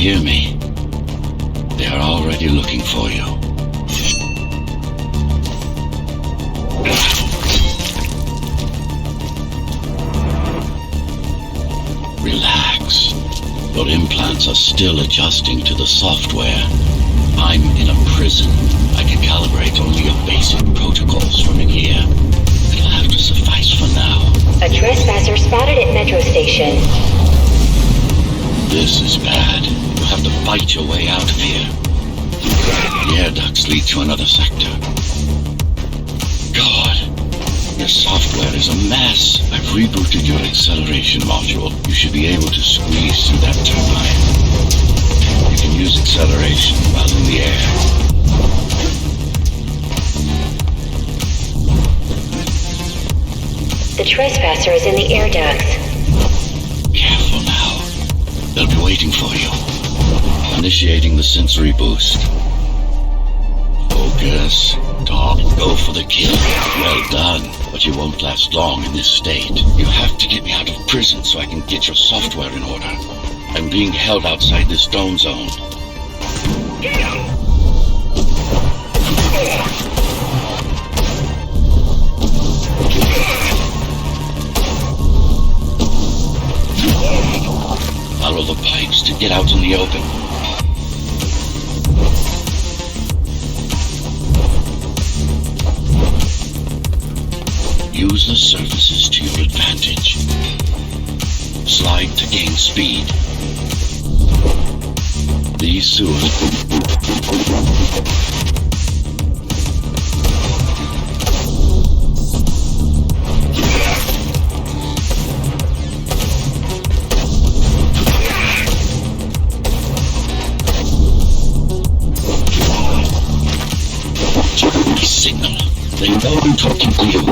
hear me? They are already looking for you. Relax. Your implants are still adjusting to the software. I'm in a prison. I can calibrate only your basic protocols from in here. It'll have to suffice for now. A trespasser spotted at Metro Station. This is bad. You'll have to fight your way out of here. The air ducts lead to another sector. God, your software is a mess. I've rebooted your acceleration module. You should be able to squeeze through that turbine. You can use acceleration while in the air. The trespasser is in the air ducts. Careful now. They'll be waiting for you. Initiating the sensory boost. Focus. Talk. Go for the kill. Well done. But you won't last long in this state. You have to get me out of prison so I can get your software in order. I'm being held outside this dome zone. Follow the pipes to get out in the open. Use the surfaces to your advantage. Slide to gain speed. These sewers. Signal. They know I'm talking to you.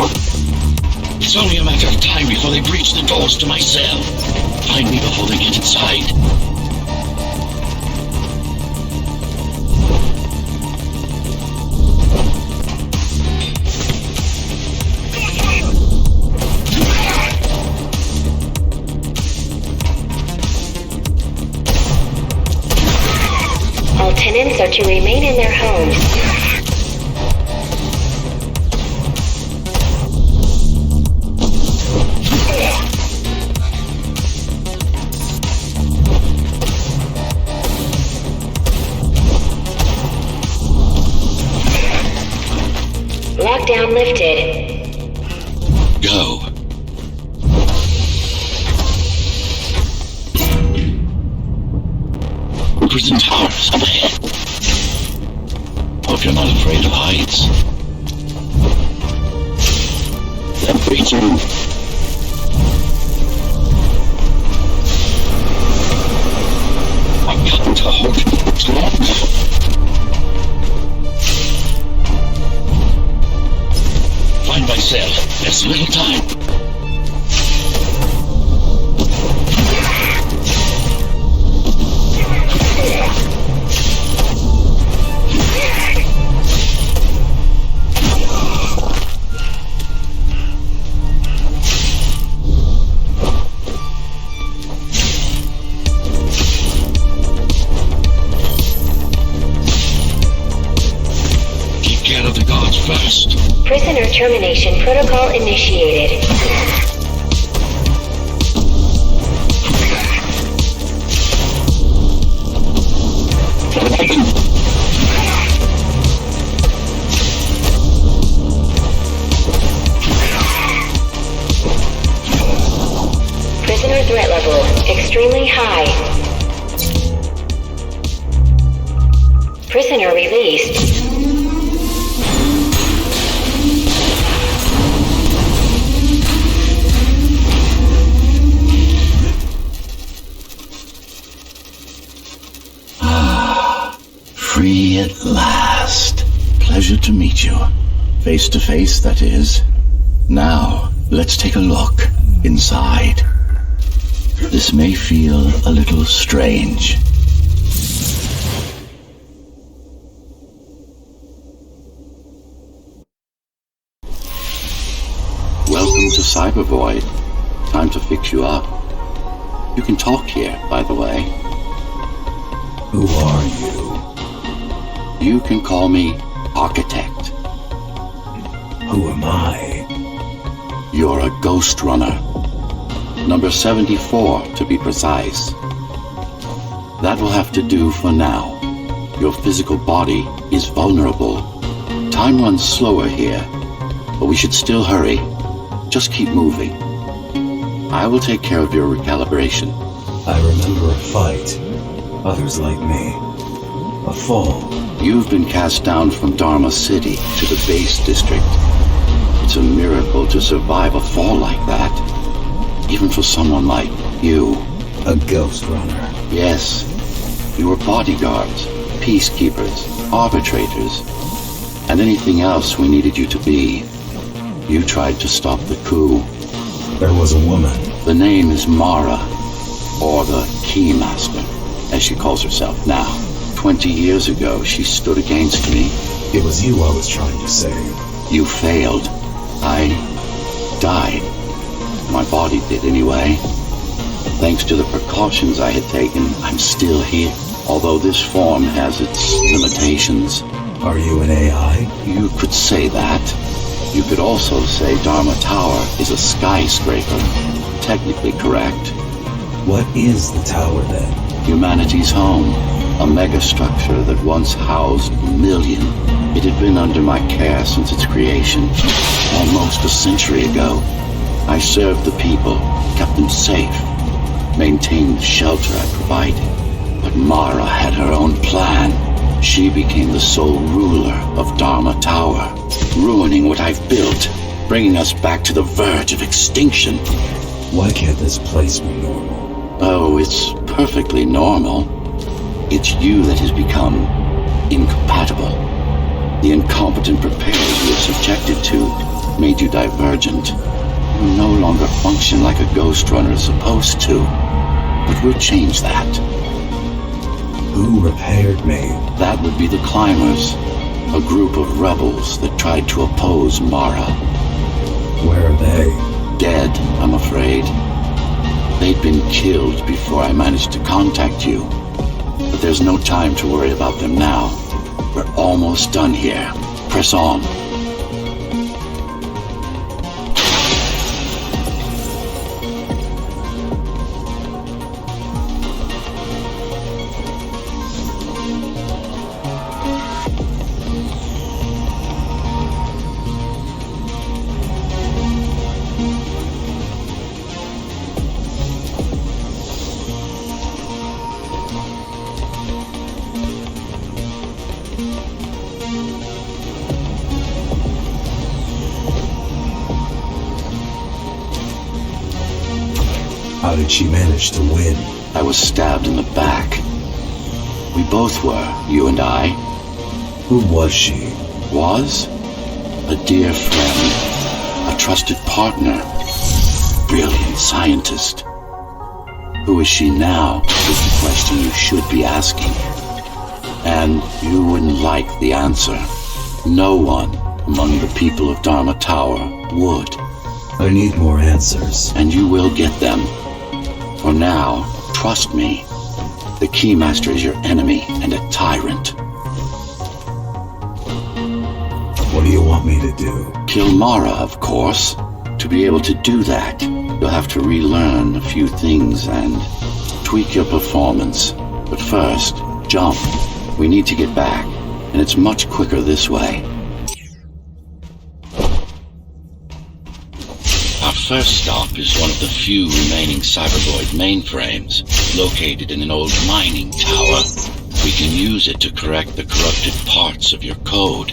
It's only a matter of time before they breach the doors to my cell. Find me before they get inside. All tenants are to remain in their homes. Lockdown lifted. Go. Prison towers up ahead. Hope you're not afraid of heights. Then breach through. I got to hold it long. Find my cell. There's little time. Take care of the guards first. Prisoner termination protocol initiated. Prisoner threat level extremely high. Prisoner released. Free at last. Pleasure to meet you. Face to face, that is. Now, let's take a look inside. This may feel a little strange. Welcome to Cybervoid. Time to fix you up. You can talk here, by the way. Who are you? You can call me Architect. Who am I? You're a ghost runner. Number 74, to be precise. That will have to do for now. Your physical body is vulnerable. Time runs slower here, but we should still hurry. Just keep moving. I will take care of your recalibration. I remember a fight. Others like me. A fall. You've been cast down from Dharma City to the base district. It's a miracle to survive a fall like that. Even for someone like you. A ghost runner. Yes. You were bodyguards, peacekeepers, arbitrators, and anything else we needed you to be. You tried to stop the coup. There was a woman. The name is Mara, or the Keymaster, as she calls herself now. 20 years ago, she stood against me. It was you I was trying to save. You failed. I died. My body did anyway. Thanks to the precautions I had taken, I'm still here. Although this form has its limitations. Are you an AI? You could say that. You could also say Dharma Tower is a skyscraper. Technically correct. What is the tower then? Humanity's home. A megastructure that once housed a million. It had been under my care since its creation. Almost a century ago. I served the people, kept them safe, maintained the shelter I provided. But Mara had her own plan. She became the sole ruler of Dharma Tower, ruining what I've built, bringing us back to the verge of extinction. Why can't this place be normal? Oh, it's perfectly normal. It's you that has become incompatible. The incompetent repairs you were subjected to made you divergent. You no longer function like a ghost runner is supposed to. But we'll change that. Who repaired me? That would be the Climbers, a group of rebels that tried to oppose Mara. Where are they? Dead, I'm afraid. They'd been killed before I managed to contact you. But there's no time to worry about them now. We're almost done here. Press on. How did she manage to win? I was stabbed in the back. We both were, you and I. Who was she? Was? A dear friend. A trusted partner. Brilliant scientist. Who is she now is the question you should be asking. And you wouldn't like the answer. No one among the people of Dharma Tower would. I need more answers. And you will get them. For now, trust me. The Keymaster is your enemy and a tyrant. What do you want me to do? Kill Mara, of course. To be able to do that, you'll have to relearn a few things and tweak your performance. But first, jump. We need to get back, and it's much quicker this way. Our first stop is one of the few remaining Cybervoid mainframes, located in an old mining tower. We can use it to correct the corrupted parts of your code,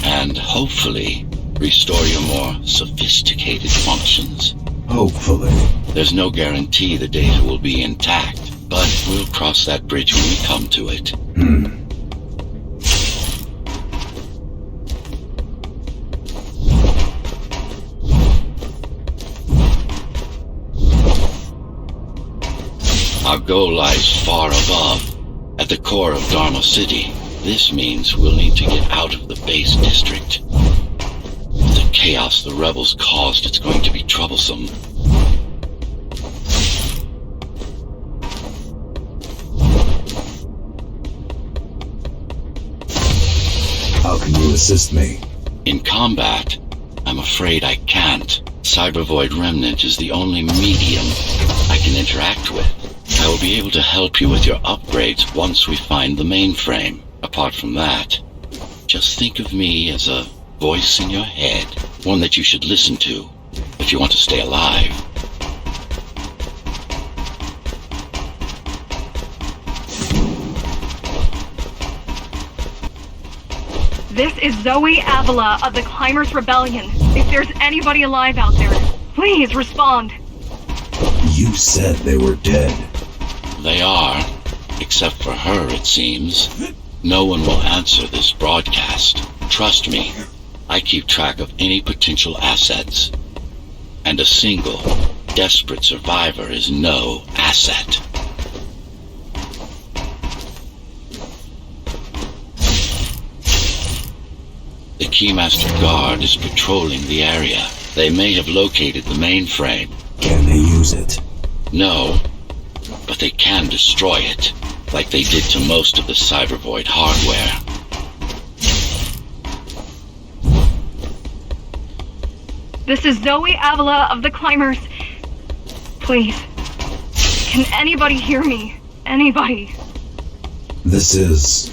and hopefully restore your more sophisticated functions. Hopefully. There's no guarantee the data will be intact, but we'll cross that bridge when we come to it. Our goal lies far above, at the core of Dharma City. This means we'll need to get out of the base district. With the chaos the rebels caused, it's going to be troublesome. to assist me? In combat, I'm afraid I can't. Cybervoid Remnant is the only medium I can interact with. I will be able to help you with your upgrades once we find the mainframe. Apart from that, just think of me as a voice in your head, one that you should listen to if you want to stay alive. This is Zoe Avila of the Climbers Rebellion. If there's anybody alive out there, please respond. You said they were dead. They are, except for her, it seems. No one will answer this broadcast. Trust me, I keep track of any potential assets. And a single, desperate survivor is no asset. The Keymaster Guard is patrolling the area. They may have located the mainframe. Can they use it? No, but they can destroy it, like they did to most of the Cybervoid hardware. This is Zoe Avila of the Climbers. Please, can anybody hear me? Anybody? This is...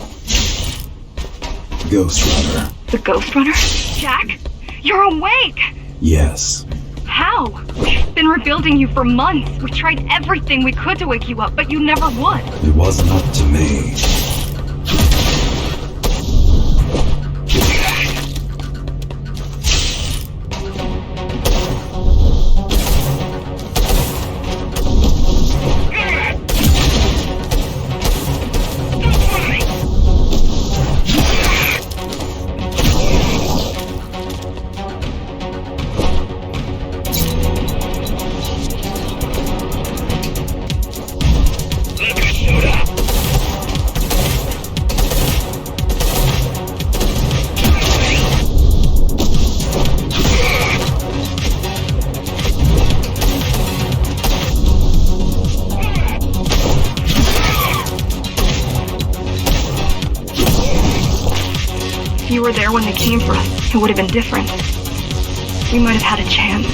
Ghostrunner. The Ghost Runner? Jack? You're awake! Yes. How? We've been rebuilding you for months. We tried everything we could to wake you up, but you never would. It wasn't up to me. If you were there when they came for us, it would have been different. We might have had a chance.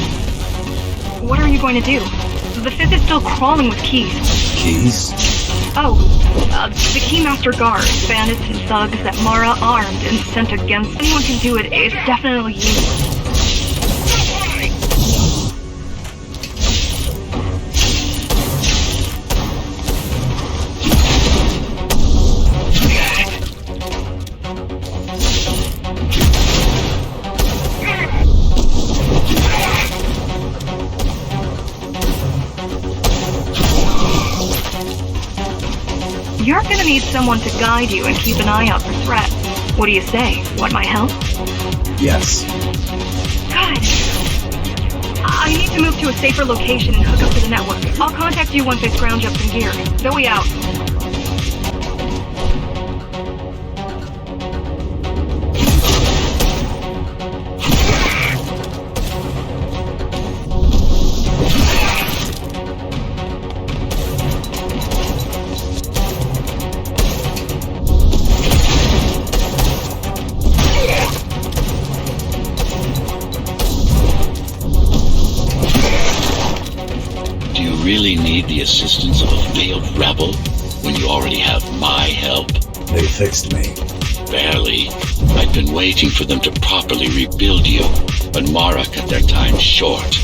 What are you going to do? The fifth is still crawling with keys. Keys? Oh, the Keymaster Guard, bandits and thugs that Mara armed and sent against. Anyone can do it, it's definitely you. You're gonna need someone to guide you and keep an eye out for threats. What do you say? Want my help? Yes. Good. I need to move to a safer location and hook up to the network. I'll contact you once I scrounge up some gear. Zoe out. Really need the assistance of a failed rebel when you already have my help? They fixed me. Barely. I've been waiting for them to properly rebuild you, but Mara cut their time short.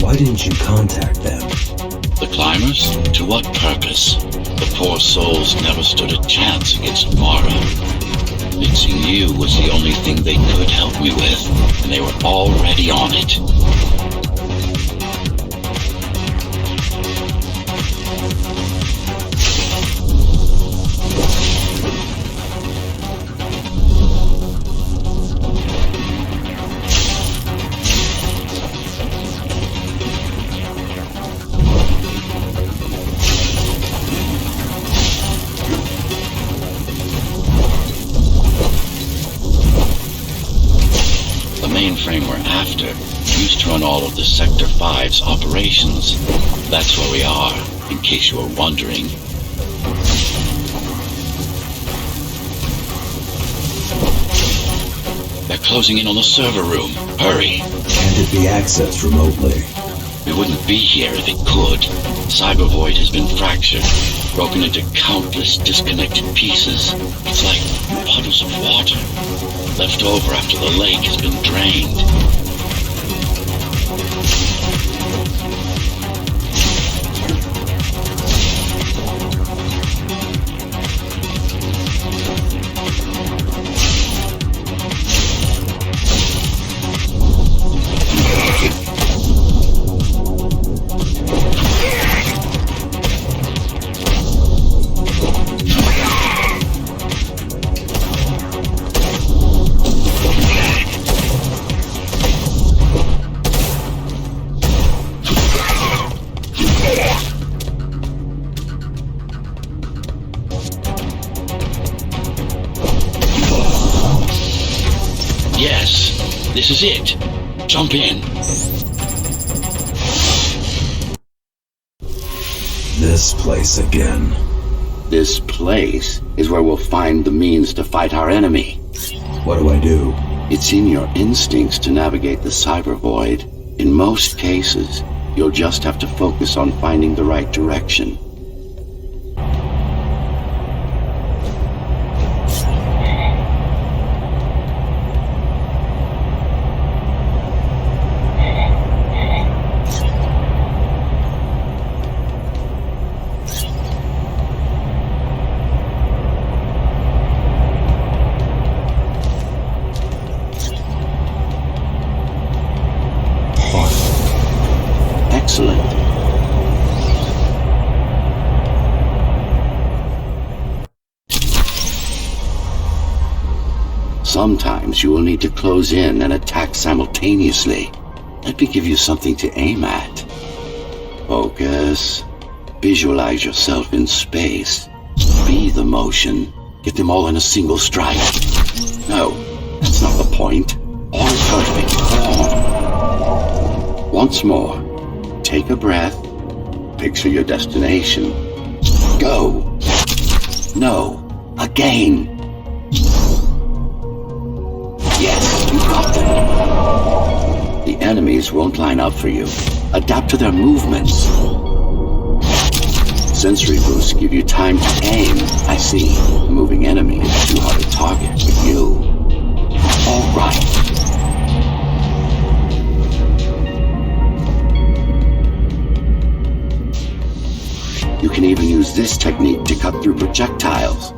Why didn't you contact them? The climbers? To what purpose? The poor souls never stood a chance against Mara. Fixing you was the only thing they could help me with, and they were already on it. Mainframe we're after used to run all of the Sector 5's operations. That's where we are, in case you were wondering. closing in on the server room. Hurry. Can't it be accessed remotely? We wouldn't be here if it could. Cyber Void has been fractured, broken into countless disconnected pieces. It's like puddles of water, left over after the lake has been drained. Yes, this is it. Jump in. This place again. This place is where we'll find the means to fight our enemy. What do I do? It's in your instincts to navigate the cyber void. In most cases, you'll just have to focus on finding the right direction. Excellent. Sometimes you will need to close in and attack simultaneously. Let me give you something to aim at. Focus. Visualize yourself in space. Be the motion. Get them all in a single strike. No, that's not the point. All perfect. Once more. Take a breath. Picture your destination. Go. No. Again. Yes, you got them. The enemies won't line up for you. Adapt to their movements. Sensory boosts give you time to aim. I see. A moving enemy is too hard to target for you. All right. You can even use this technique to cut through projectiles.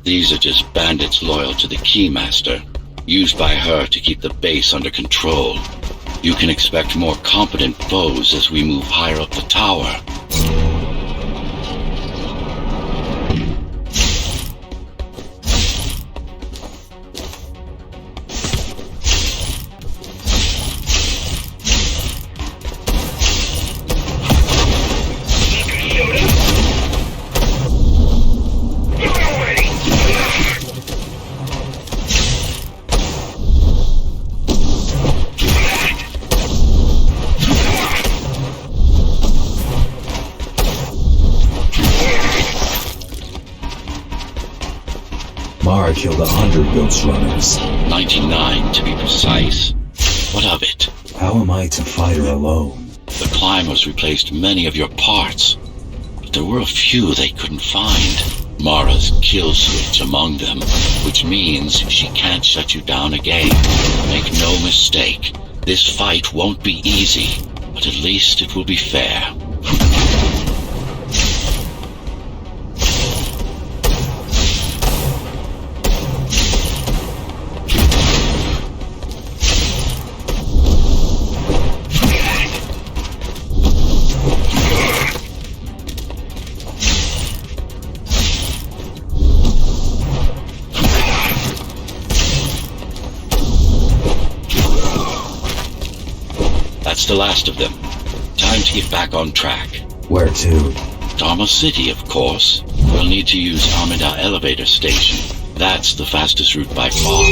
These are just bandits loyal to the Keymaster, used by her to keep the base under control. You can expect more competent foes as we move higher up the tower. Mara killed 100 Ghostrunners. 99 to be precise. What of it? How am I to fight her alone? The climbers replaced many of your parts, but there were a few they couldn't find. Mara's kill switch among them, which means she can't shut you down again. Make no mistake, this fight won't be easy, but at least it will be fair. the last of them. Time to get back on track. Where to? Dharma City, of course. We'll need to use Amida Elevator Station. That's the fastest route by far.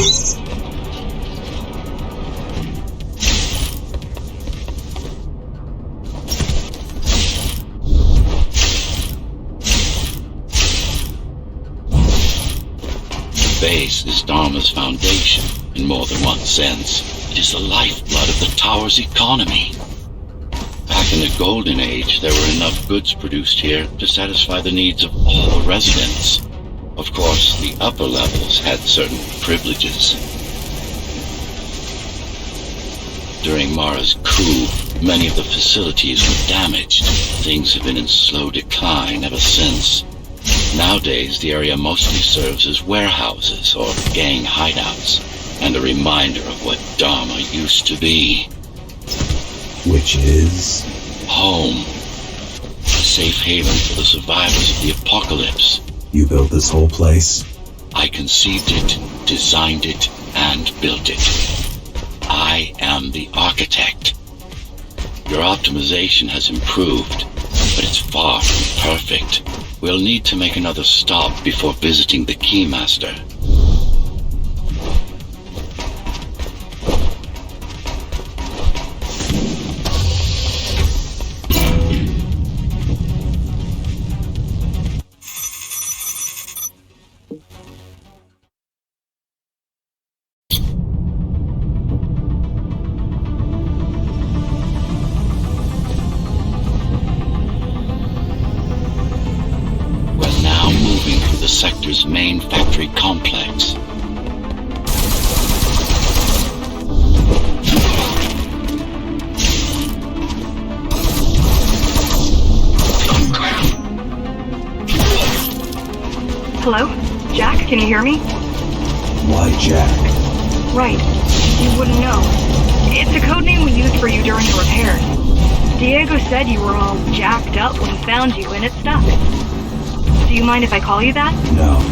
The base is Dharma's foundation, in more than one sense. It is the lifeblood of the tower's economy. Back in the Golden Age, there were enough goods produced here to satisfy the needs of all the residents. Of course, the upper levels had certain privileges. During Mara's coup, many of the facilities were damaged. Things have been in slow decline ever since. Nowadays, the area mostly serves as warehouses or gang hideouts, and a reminder of what Dharma used to be. Which is? Home. A safe haven for the survivors of the apocalypse. You built this whole place? I conceived it, designed it, and built it. I am the architect. Your optimization has improved, but it's far from perfect. We'll need to make another stop before visiting the Keymaster. The sector's main factory complex. Hello? Jack, can you hear me? Why Jack? Right. You wouldn't know. It's a code name we used for you during the repairs. Diego said you were all jacked up when he found you, and it stuck. Do you mind if I call you that? No.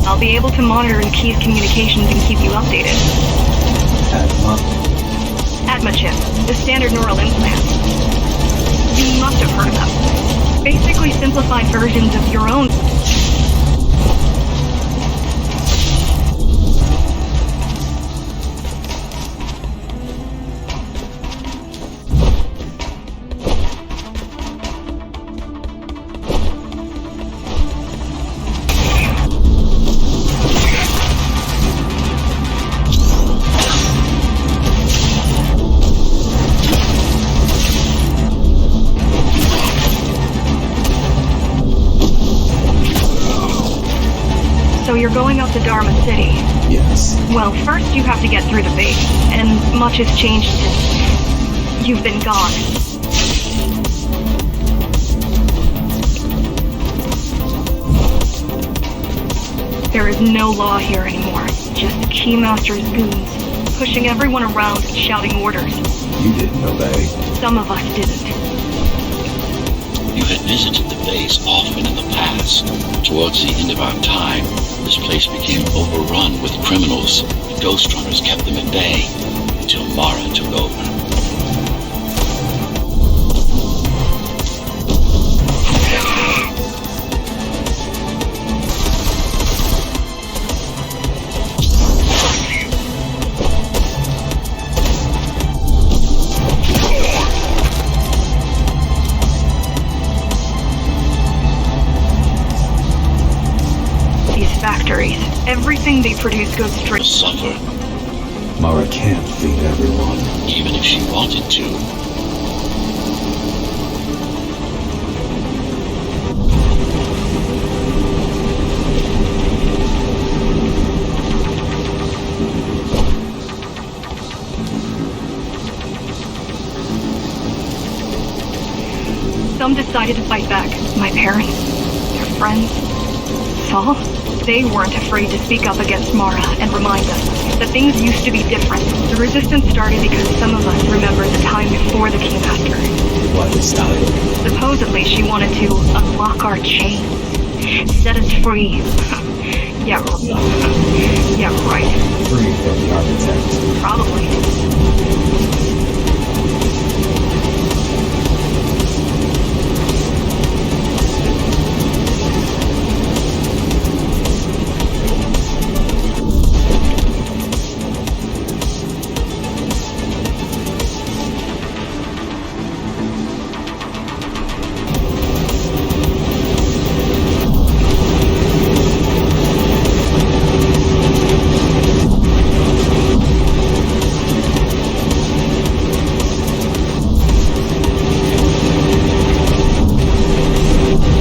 I'll be able to monitor the key's communications and keep you updated. Atma? Atma chip, the standard neural implant. You must have heard of them. Basically simplified versions of your own. So you're going up to Dharma City? Yes. Well, first you have to get through the base, and much has changed since you've been gone. There is no law here anymore, just Keymaster's goons, pushing everyone around and shouting orders. You didn't obey. Some of us didn't. You had visited the base often in the past. Towards the end of our time, this place became overrun with criminals. The Ghostrunners kept them at bay until Mara took over. Everything they produce goes To straight. suffer, Mara can't feed everyone. even if she wanted to. Some decided to fight back. My parents, their friends, Saul. They weren't afraid to speak up against Mara and remind us that things used to be different. The resistance started because some of us remembered the time before the Kingmaster. What is time? Supposedly she wanted to unlock our chains, set us free. Yeah, yeah, right. Free from the architect. Probably.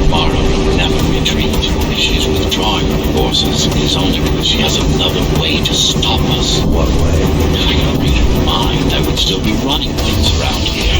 Mara will never retreat. If she's withdrawing her forces, it is only because she has another way to stop us. What way? If I could read her mind, I would still be running things around here.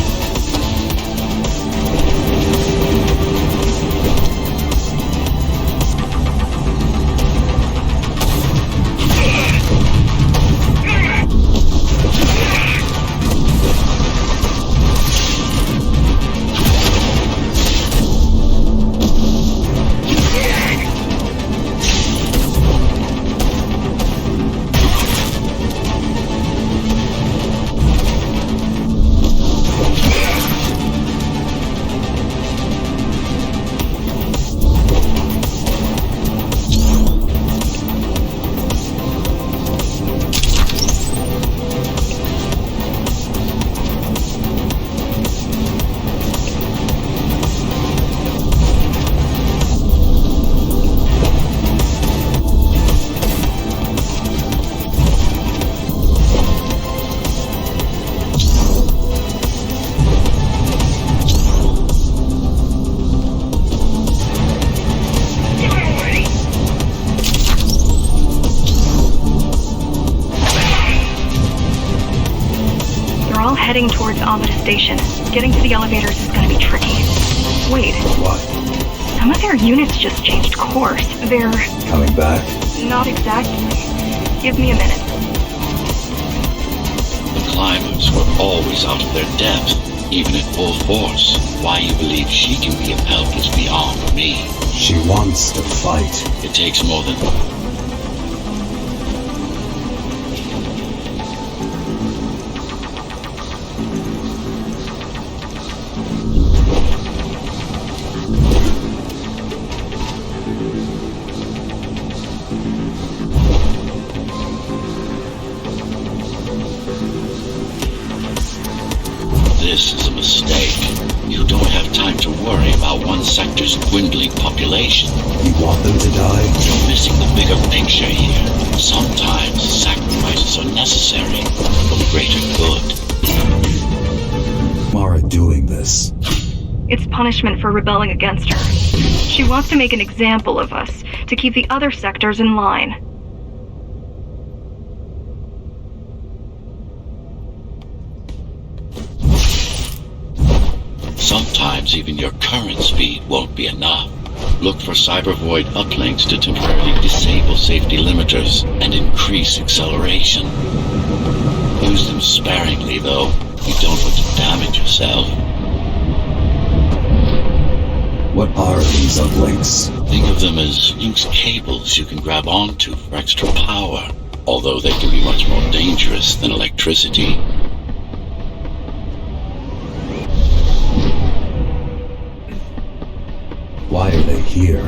They're all heading towards Amida Station. Getting to the elevators is gonna be tricky. Wait, What? some of their units just changed course. They're Coming back? not exactly. Give me a minute. The climbers were always out of their depth, even at full force. Why you believe she can be of help is beyond me. She wants to fight. It takes more than... This is a mistake. You don't have time to worry about one sector's dwindling population. You want them to die? You're missing the bigger picture here. Sometimes sacrifices are necessary for the greater good. Mara doing this. It's punishment for rebelling against her. She wants to make an example of us, to keep the other sectors in line. Sometimes even your current speed won't be enough. Look for cyber void uplinks to temporarily disable safety limiters and increase acceleration. Use them sparingly, though. You don't want to damage yourself. What are these uplinks? Think of them as loose cables you can grab onto for extra power, although they can be much more dangerous than electricity. Why are they here?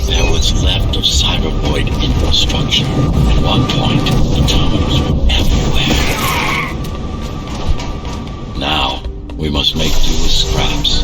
They're what's left of cyber void infrastructure. At one point, the terminals were everywhere. Now, we must make do with scraps.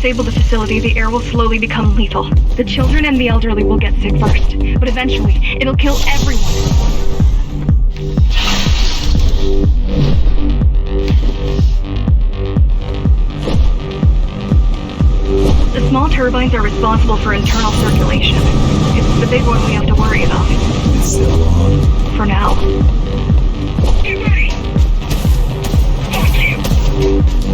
disable the facility, the air will slowly become lethal. The children and the elderly will get sick first, but eventually, it'll kill everyone. The small turbines are responsible for internal circulation. It's the big one we have to worry about. It's still on. For now. Get ready! Fuck you!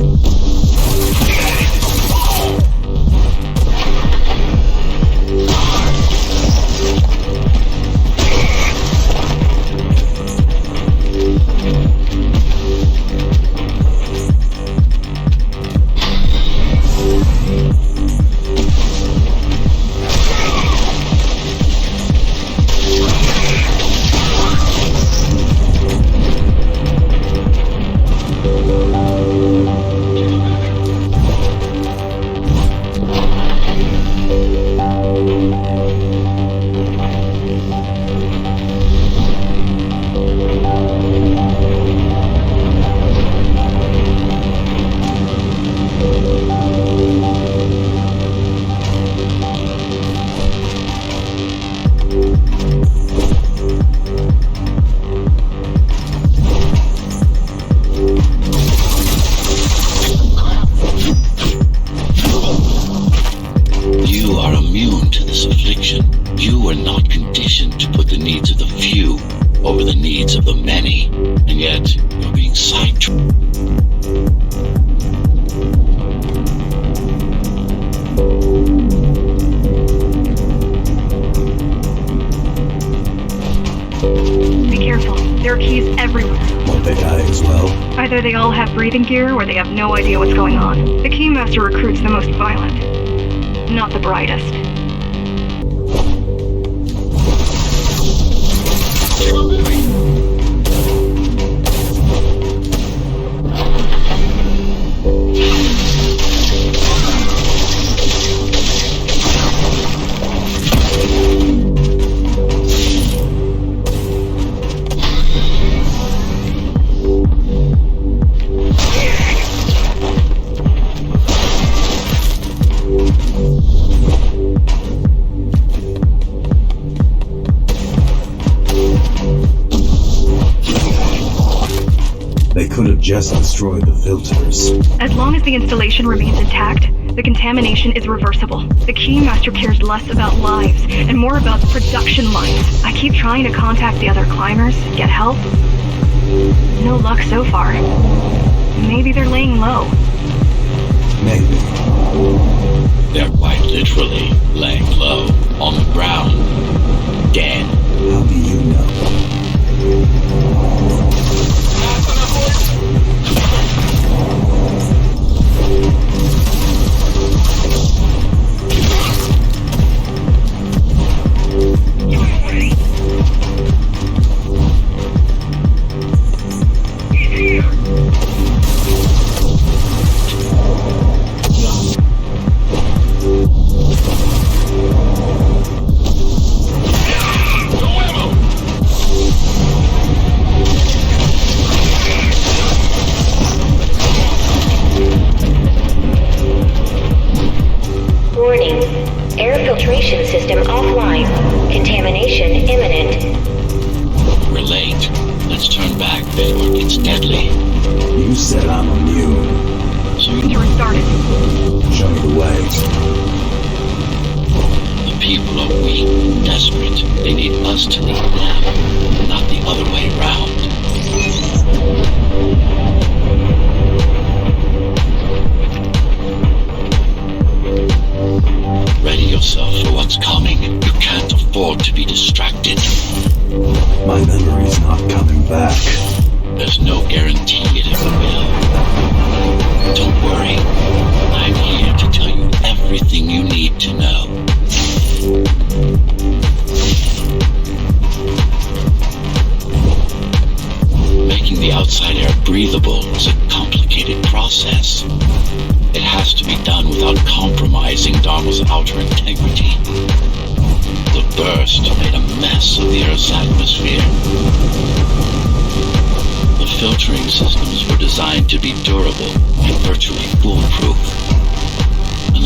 Either they all have breathing gear, or they have no idea what's going on. The Keymaster recruits the most violent, not the brightest. Just destroy the filters. As long as the installation remains intact, the contamination is reversible. The Keymaster cares less about lives and more about production lines. I keep trying to contact the other climbers, get help. No luck so far. Maybe they're laying low. Maybe. They're quite literally laying low, on the ground, dead. How do you know?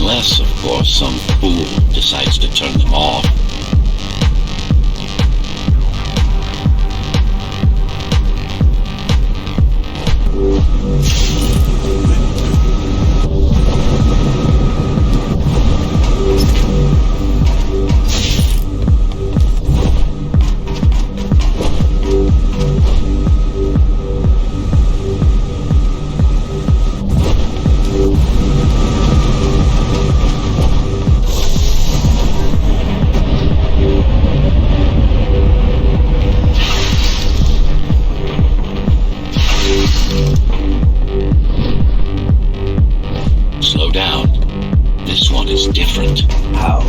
Unless, of course, some fool decides to turn them off. Slow down. This one is different. How?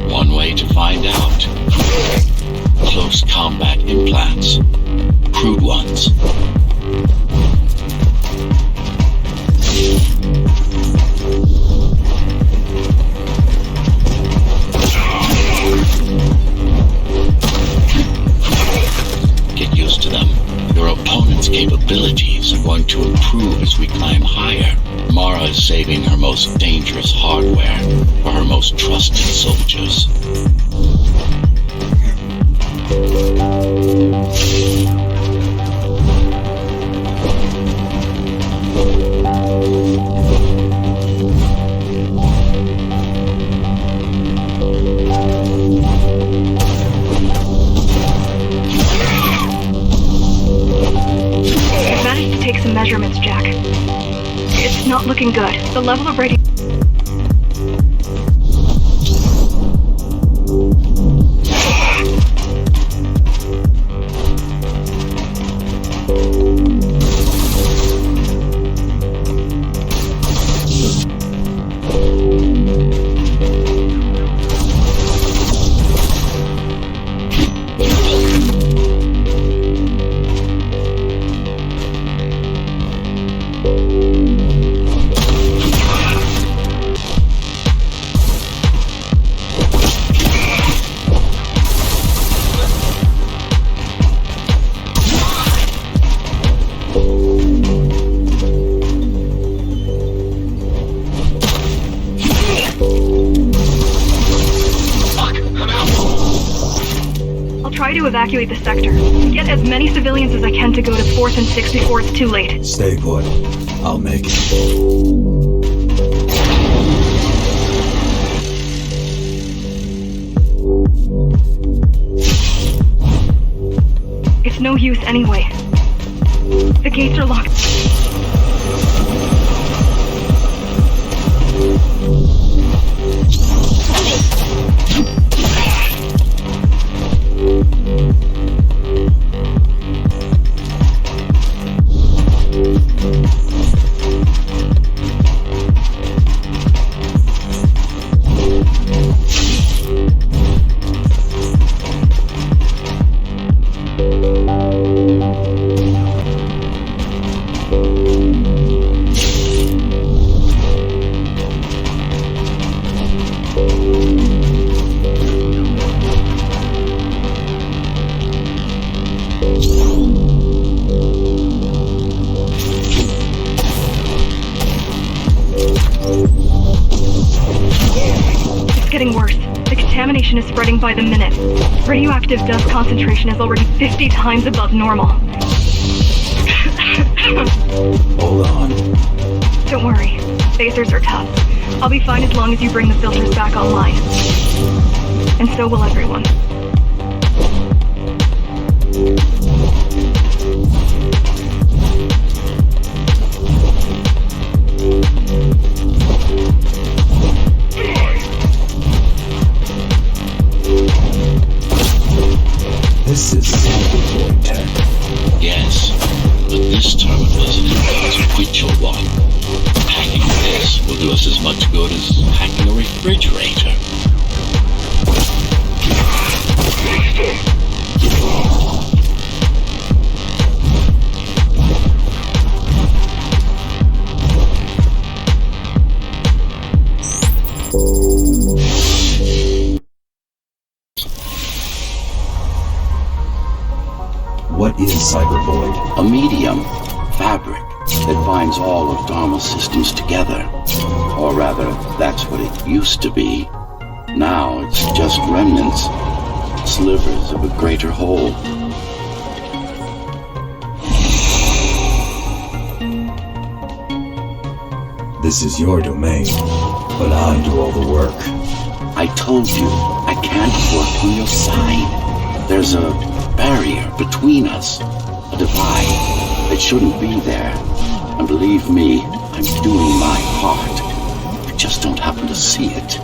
One way to find out. Close combat implants. Crude ones. Get used to them. Your opponent's capabilities are going to improve as we climb higher. Mara is saving her most dangerous hardware for her most trusted soldiers. I've managed to take some measurements, Jack. It's not looking good. The level of radiation... Try to evacuate the sector. Get as many civilians as I can to go to 4th and 6th before it's too late. Stay put. I'll make it. It's no use anyway. The gates are locked. It's getting worse. The contamination is spreading by the minute. Radioactive dust concentration is already 50 times above normal. Hold on. Don't worry. Phasers are tough. I'll be fine as long as you bring the filters back online. And so will everyone. This is Cyberpunk tech. Yes, but this terminal is an inconsequential one. Hacking this will do us as much good as hacking a refrigerator. What is Cybervoid? A medium fabric that binds all of Dharma's systems together. Or rather, that's what it used to be. Now it's just remnants, slivers of a greater whole. This is your domain, but I do all the work. I told you, I can't work on your side. There's a barrier between us, a divide that shouldn't be there. And believe me, I'm doing my part. I just don't happen to see it.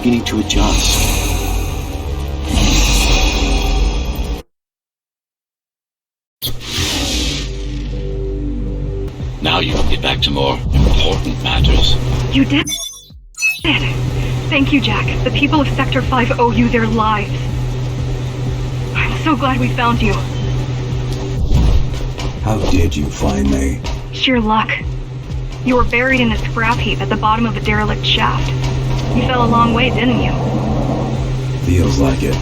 Beginning to adjust. Now you can get back to more important matters. You did? Thank you, Jack. The people of Sector 5 owe you their lives. I'm so glad we found you. How did you find me? Sheer luck. You were buried in a scrap heap at the bottom of a derelict shaft. You fell a long way, didn't you? Feels like it.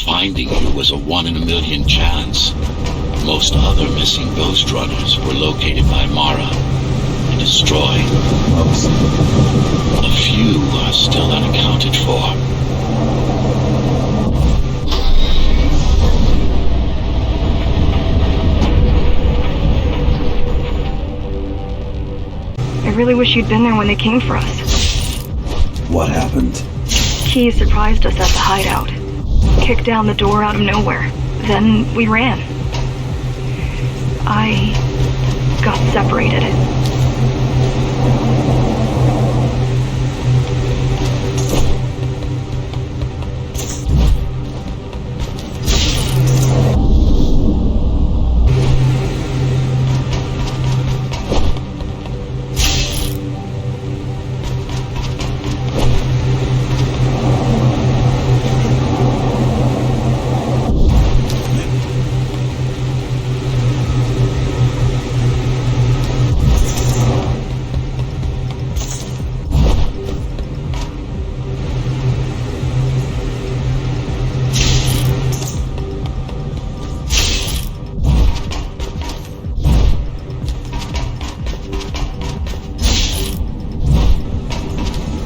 Finding you was a 1 in a million chance. Most other missing Ghost Runners were located by Mara and destroyed. Most. A few are still unaccounted for. I really wish you'd been there when they came for us. What happened? Key surprised us at the hideout. Kicked down the door out of nowhere. Then we ran. I got separated.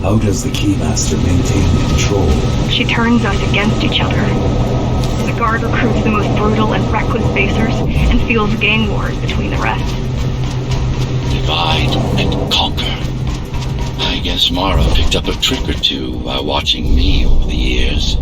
How does the Keymaster maintain control? She turns us against each other. The Guard recruits the most brutal and reckless basers and fuels gang wars between the rest. Divide and conquer. I guess Mara picked up a trick or two while watching me over the years.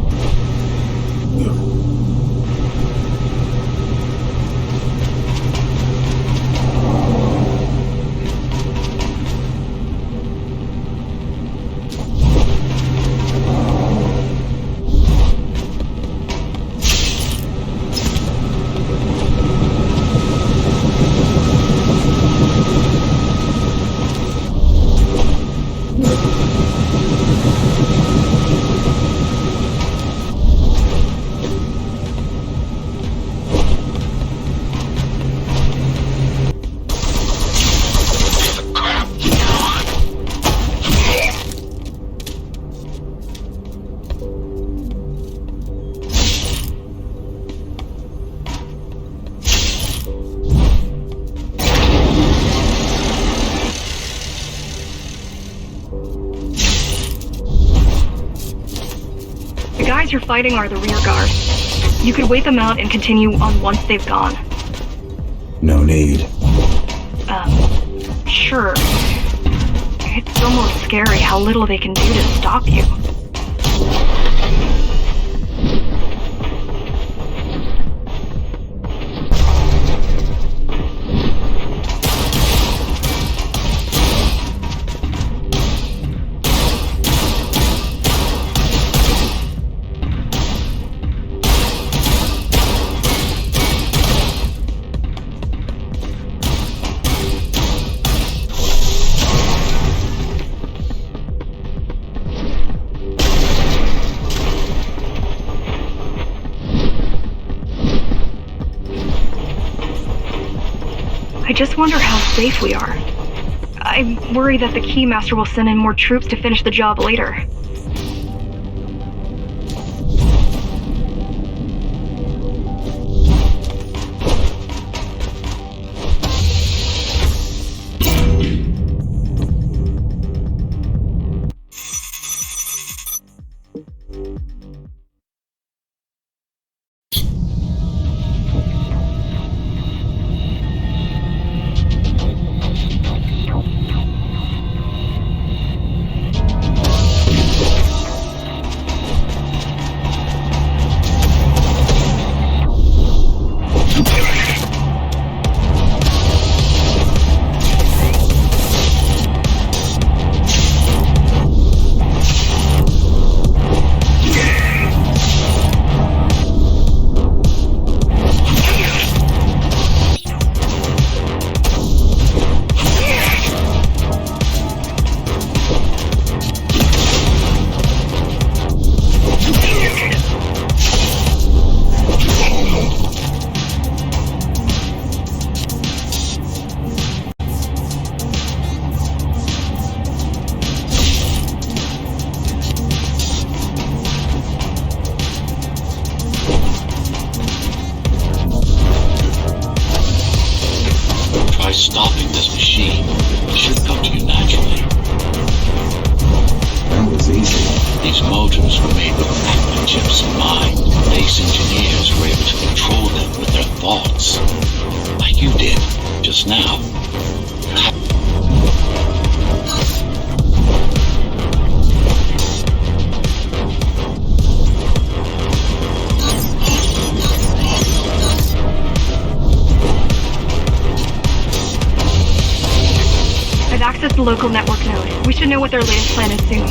you're fighting are the rear guard. You could wait them out and continue on once they've gone. No need. Sure. It's almost scary how little they can do to stop you. I just wonder how safe we are. I worry that the Keymaster will send in more troops to finish the job later. Try stopping this machine. It should come to you naturally. That was easy. These motors were made with magnet chips in mind. Base engineers were able to control them with their thoughts. Like you did, just now. I've accessed the local network node. We should know what their latest plan is soon.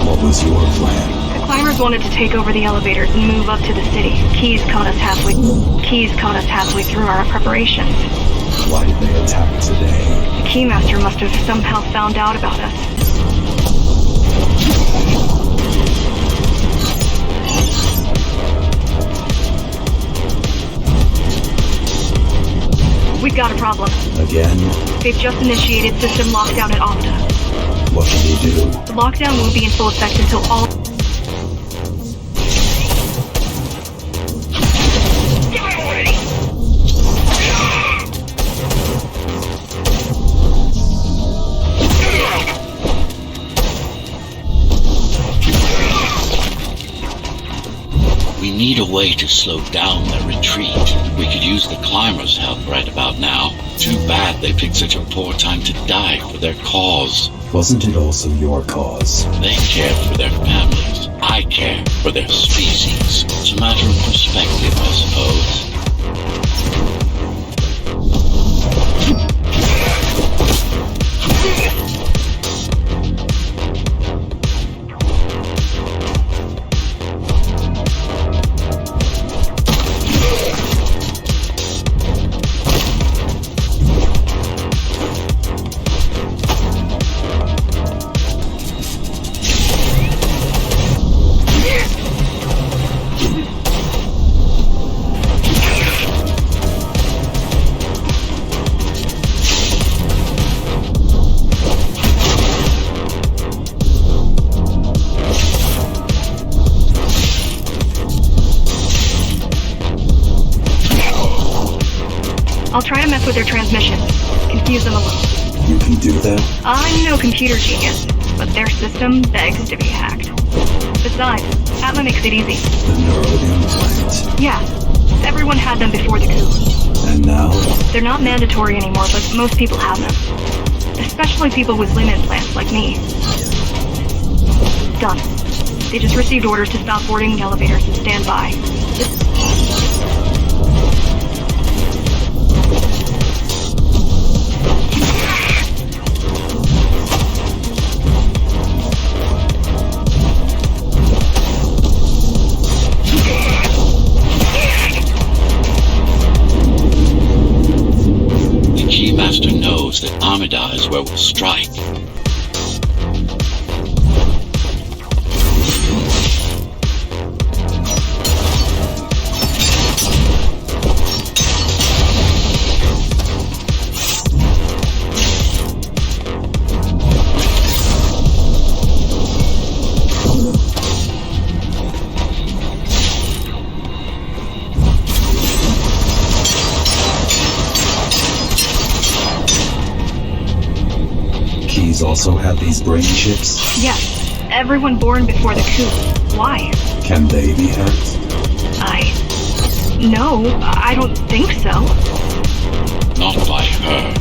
What was your plan? The climbers wanted to take over the elevators and move up to the city. Keys caught us halfway through our preparations. Why did they attack today? The Keymaster must have somehow found out about us. We've got a problem. Again? They've just initiated system lockdown at Opta. What can you do? The lockdown won't be in full effect until all... Die already! We need a way to slow down their retreat. We could use the climbers' help right about now. Too bad they picked such a poor time to die for their cause. Wasn't it also your cause? They care for their families. I care for their species. It's a matter of perspective, I suppose. I'll try to mess with their transmission. Confuse them a little. You can do that? I'm no computer genius, but their system begs to be hacked. Besides, Atma makes it easy. The neural implant. Yeah, everyone had them before the coup. And now? They're not mandatory anymore, but most people have them. Especially people with limb implants like me. Done. They just received orders to stop boarding the elevators and stand by. The Keymaster knows that Amida is where we'll strike. Keys also have these brain chips? Yes, everyone born before the coup. Why? Can they be hacked? No, I don't think so. Not by her.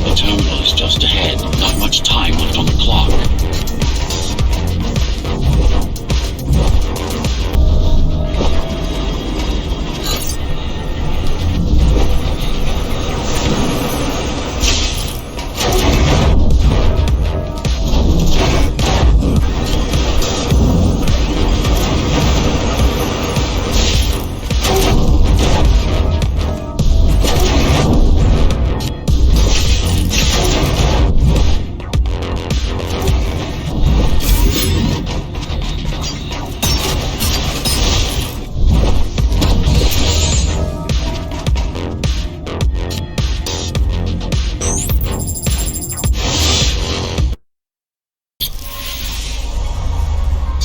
The terminal is just ahead. Not much time left on the clock.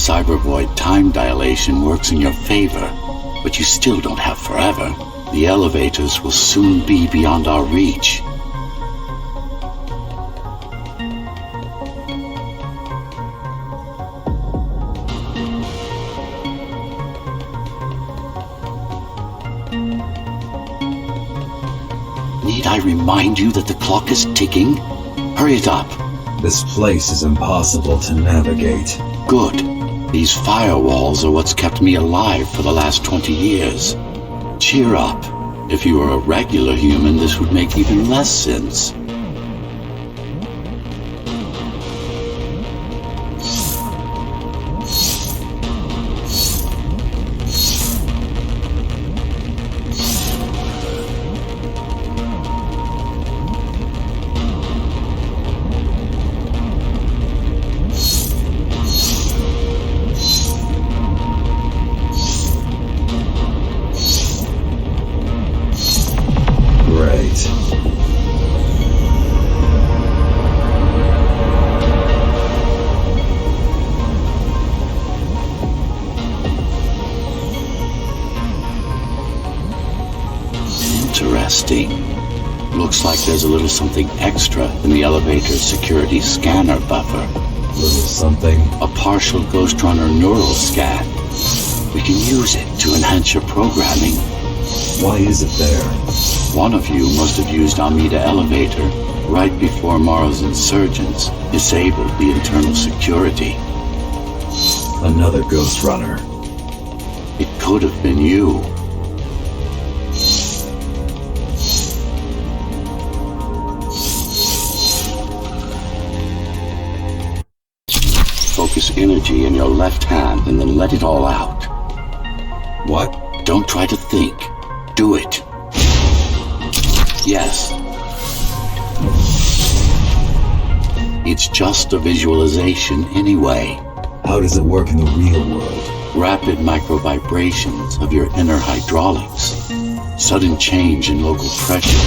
Cybervoid time dilation works in your favor, but you still don't have forever. The elevators will soon be beyond our reach. Need I remind you that the clock is ticking? Hurry it up. This place is impossible to navigate. Good. These firewalls are what's kept me alive for the last 20 years. Cheer up. If you were a regular human, this would make even less sense. Great. Interesting. Looks like there's a little something extra in the elevator's security scanner buffer. Little something. A partial Ghostrunner neural scan. We can use it to enhance your programming. Why is it there? One of you must have used Amida Elevator right before Morrow's insurgents disabled the internal security. Another Ghostrunner. It could have been you. Focus energy in your left hand and then let it all out. What? Don't try to think. Do it. Yes. It's just a visualization anyway. How does it work in the real world? Rapid micro-vibrations of your inner hydraulics. Sudden change in local pressure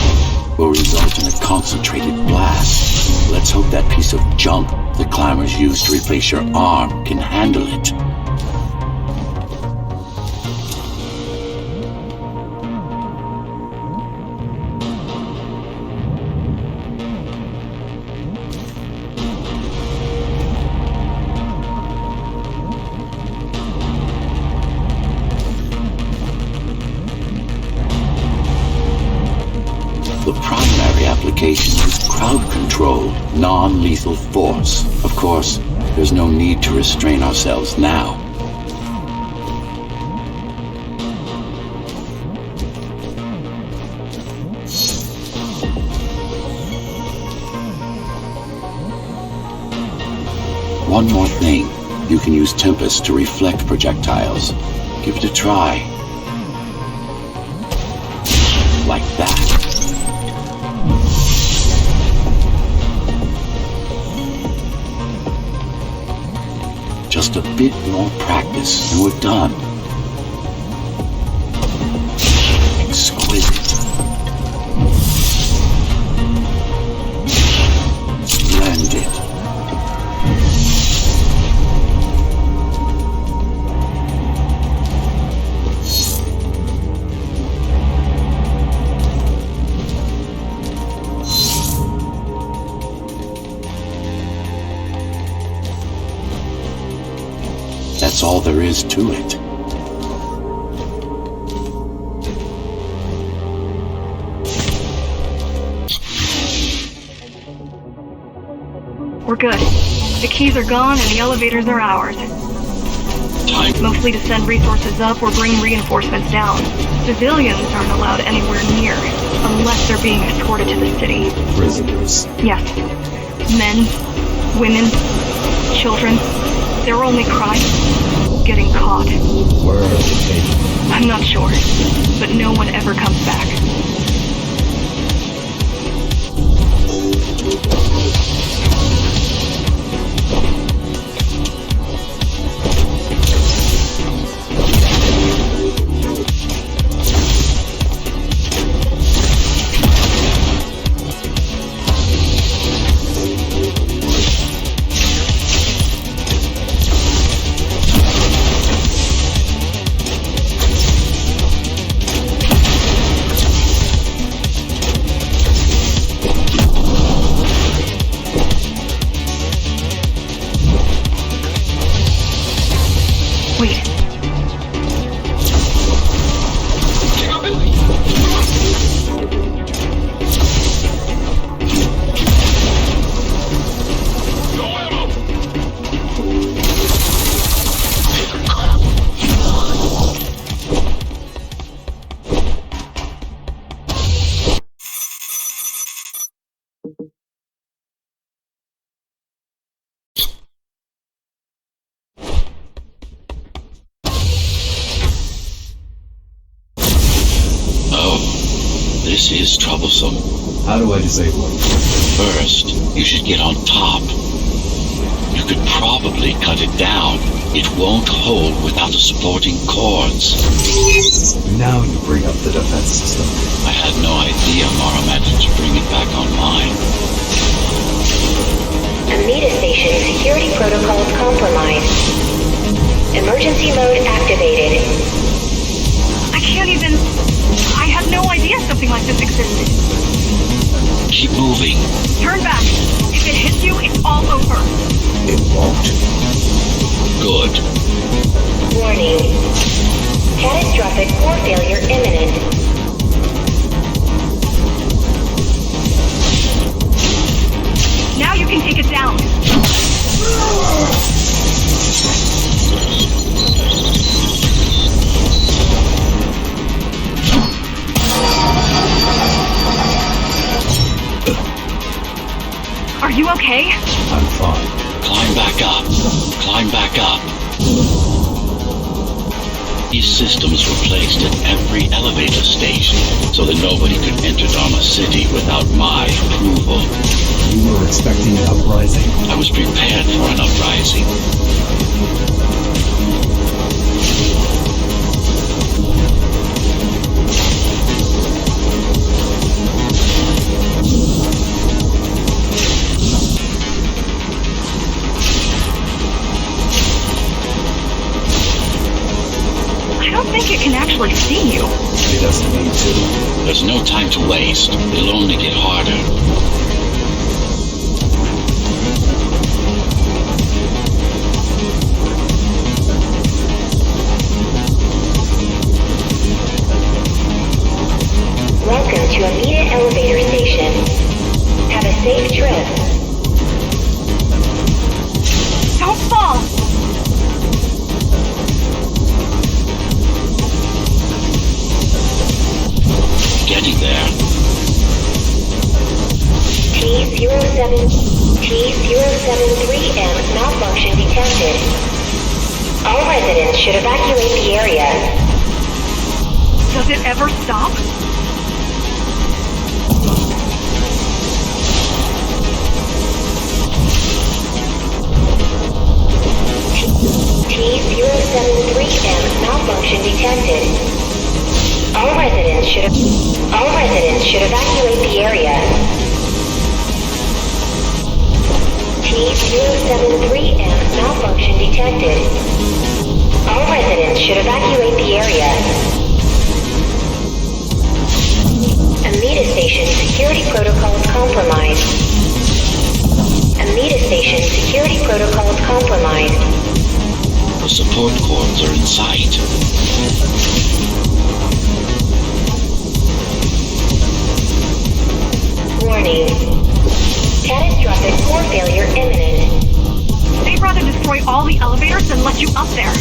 will result in a concentrated blast. Let's hope that piece of junk the climbers used to replace your arm can handle it. The primary application is crowd control, non-lethal force. Of course, there's no need to restrain ourselves now. One more thing. You can use Tempest to reflect projectiles. Give it a try. Like that. Just a bit more practice and we're done. Exquisite. Splendid. That's all there is to it. We're good. The keys are gone and the elevators are ours. Time. Mostly to send resources up or bring reinforcements down. Civilians aren't allowed anywhere near, unless they're being escorted to the city. Prisoners. Yes. Men, women, children. Their only crime? Getting caught. Where are they taken? I'm not sure, but no one ever comes back. This is troublesome. How do I disable it? First, you should get on top. You could probably cut it down. It won't hold without the supporting cords. Now you bring up the defense system. I had no idea Mara managed to bring it back online. Amida Station security protocols compromised. Emergency mode activated. I can't even... I had no idea something like this existed. Keep moving. Turn back. If it hits you, it's all over. It won't. Good. Warning. Catastrophic core failure imminent. Now you can take it down. Are you okay? I'm fine. Climb Climb back up. Climb back up. These systems were placed at every elevator station so that nobody could enter Dharma City without my approval. You were expecting an uprising. I was prepared for an uprising. I don't think it can actually see you. It doesn't need to. There's no time to waste. It'll only get harder. Welcome to Amita Elevator Station. Have a safe trip. Don't fall! Getting there. T073M malfunction detected. All residents should evacuate the area. Does it ever stop? T073M malfunction detected. All residents should evacuate the area. T073M malfunction detected. All residents should evacuate the area. Amita Station security protocols compromised. Amita Station security protocols compromised. The support corps are in sight. Warning. Catastrophic core failure imminent. They'd rather destroy all the elevators than let you up there.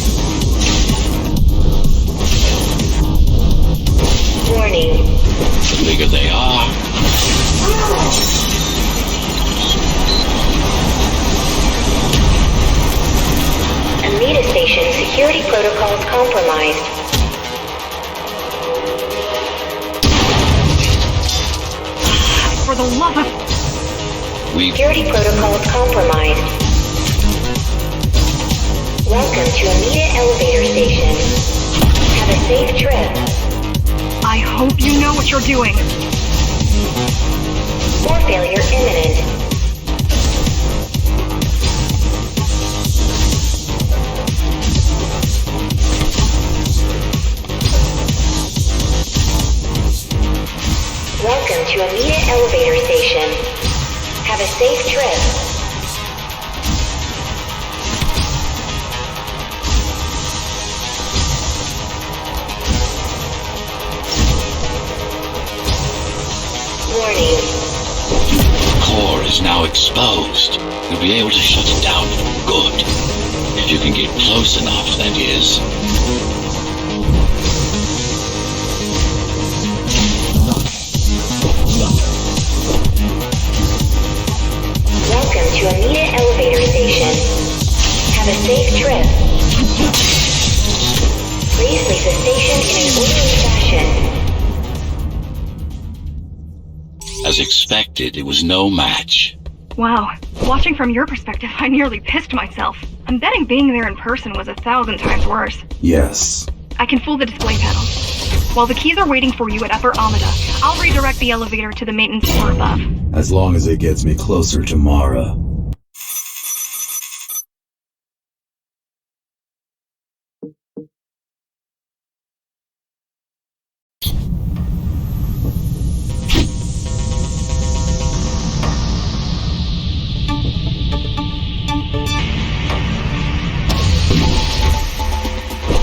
Warning. The bigger they are, Amita Station security protocols compromised. For the love of... Security protocols compromised. Welcome to Amita Elevator Station. Have a safe trip. I hope you know what you're doing. Core failure imminent. Welcome to Amita Elevator Station. Have a safe trip. Warning. the core is now exposed. You'll be able to shut it down for good. If you can get close enough, that is. Welcome to Amita Elevator Station. Have a safe trip. Please leave the station in an orderly fashion. As expected, it was no match. Wow. Watching from your perspective, I nearly pissed myself. I'm betting being there in person was 1,000 times worse. Yes. I can fool the display panel. While the keys are waiting for you at Upper Amida, I'll redirect the elevator to the maintenance floor above. As long as it gets me closer to Mara.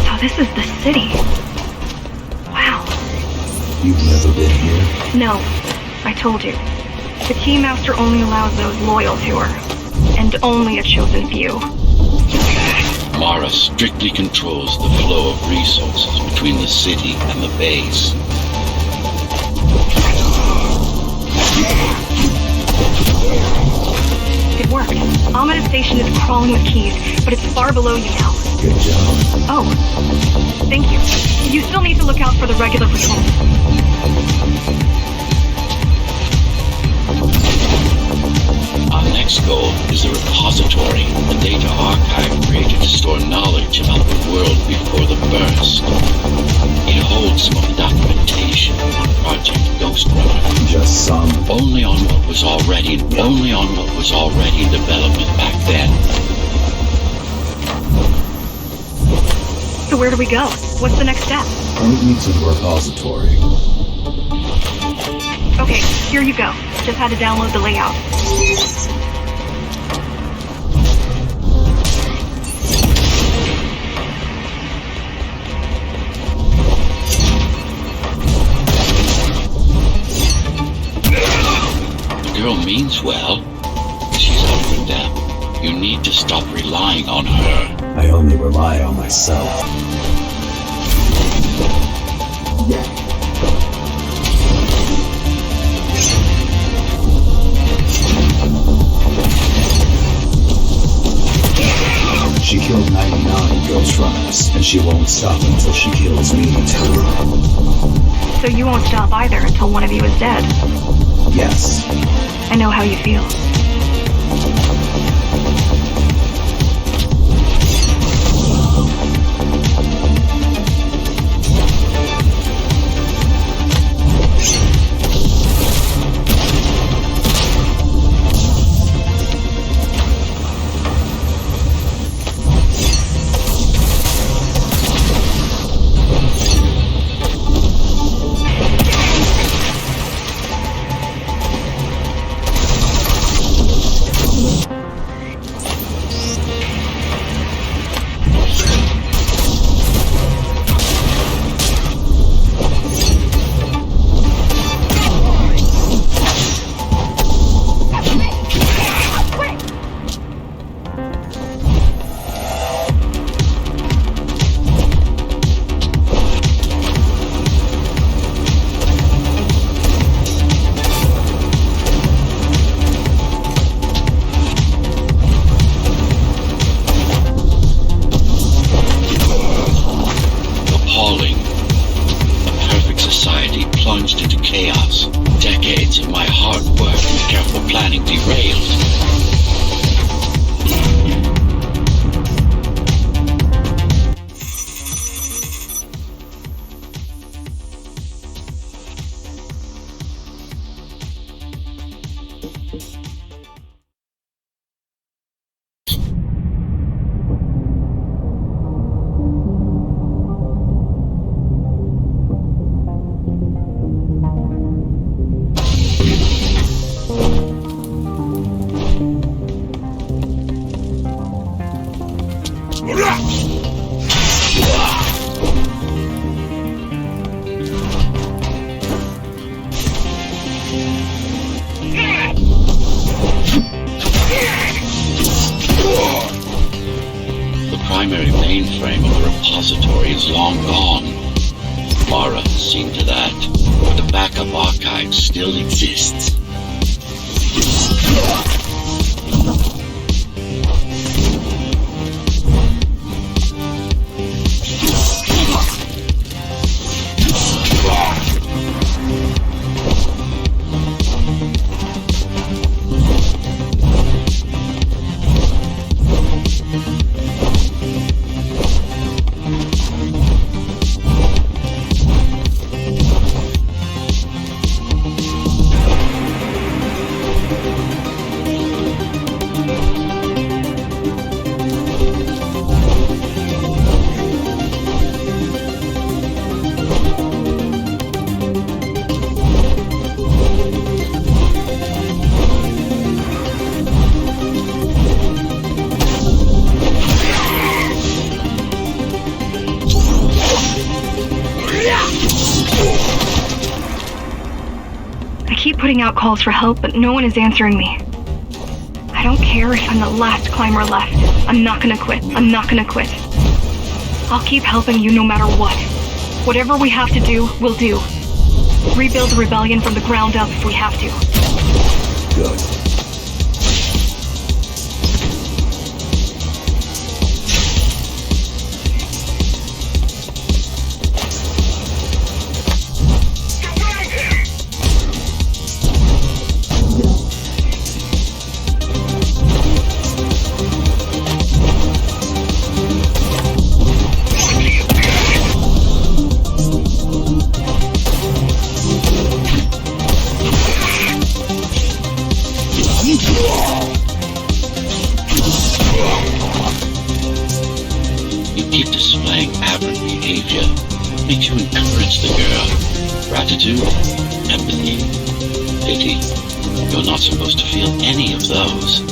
So this is the city. Wow. You've never been here? No, I told you. The Keymaster only allows those loyal to her. And only a chosen few. Mara strictly controls the flow of resources between the city and the base. It worked. Amida Station is crawling with keys, but it's far below you now. Good job. Oh, thank you. You still need to look out for the regular patrol. Our next goal is the repository, a data archive created to store knowledge about the world before the burst. It holds some of the documentation on Project GHOSTRUNNER. Just some. Only on what was already in development back then. So where do we go? What's the next step? Point me to the repository. Okay, here you go. Just had to download the layout. The girl means well. She's out of her depth. You need to stop relying on her. I only rely on myself. She killed 99 Ghost Runners, and she won't stop until she kills me too. So you won't stop either until one of you is dead. Yes. I know how you feel. Plunged into chaos. Decades of my hard work and careful planning derailed. The primary mainframe of the repository is long gone. Mara has seen to that, but the backup archive still exists. I keep putting out calls for help, but no one is answering me. I don't care if I'm the last climber left. I'm not gonna quit. I'm not gonna quit. I'll keep helping you no matter what. Whatever we have to do, we'll do. Rebuild the rebellion from the ground up if we have to. Good. displaying aberrant behavior makes you encourage the girl. Gratitude, empathy, pity. You're not supposed to feel any of those.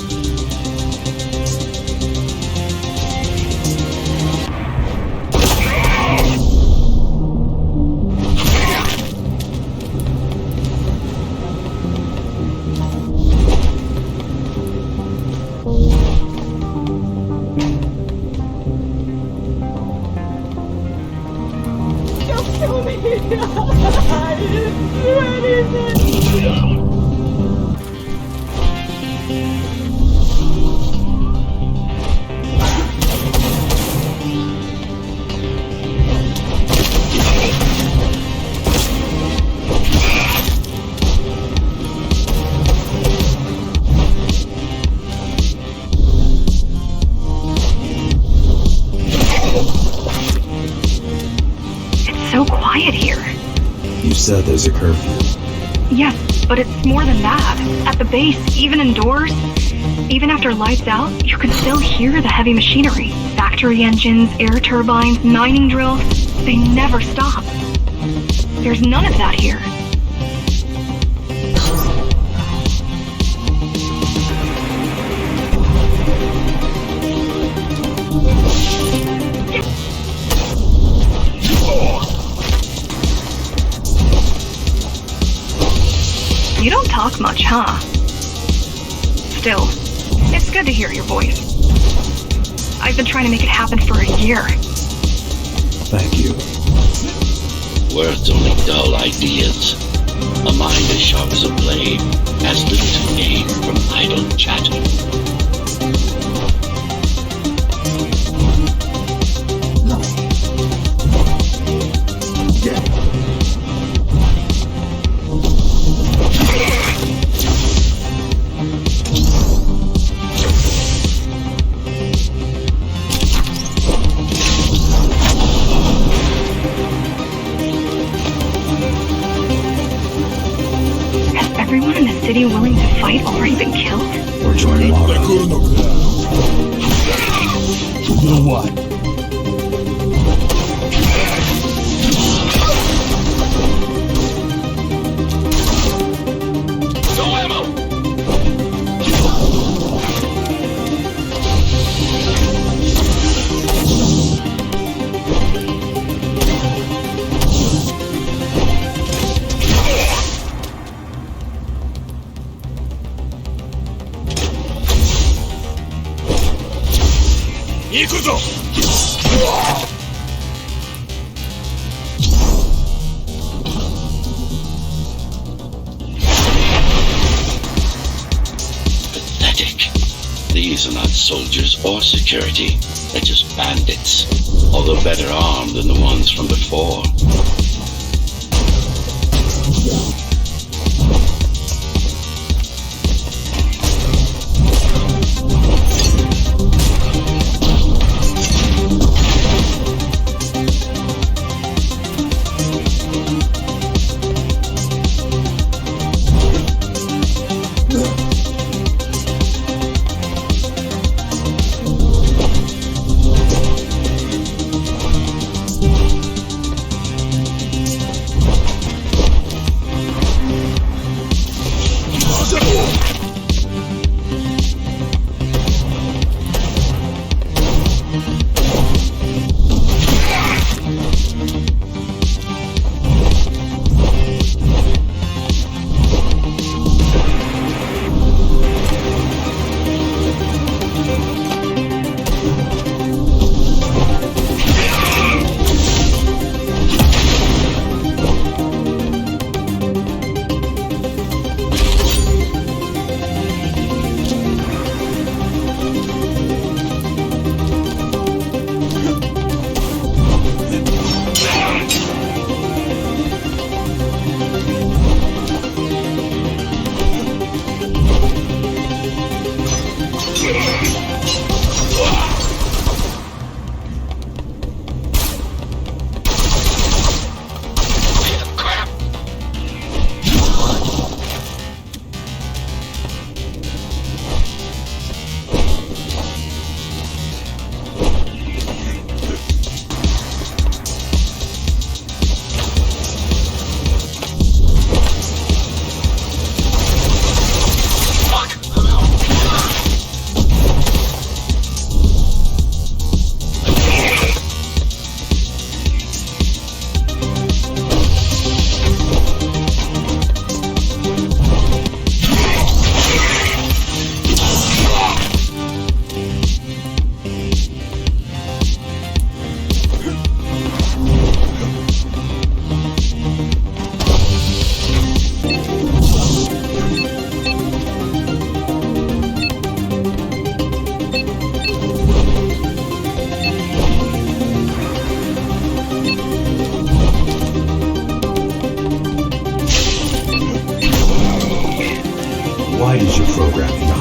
So quiet here. You said there's a curfew. Yes, but it's more than that. At the base, even indoors, even after lights out, you can still hear the heavy machinery. Factory engines, air turbines, mining drills. They never stop. There's none of that here. You don't talk much, huh? Still, it's good to hear your voice. I've been trying to make it happen for a year. Thank you. Words only dull ideas. A mind as sharp as a blade has little to gain from idle chatter. Everyone in the city willing to fight already been killed? Or join Mara. Pathetic. These are not soldiers or security. They're just bandits. Although better armed than the ones from before.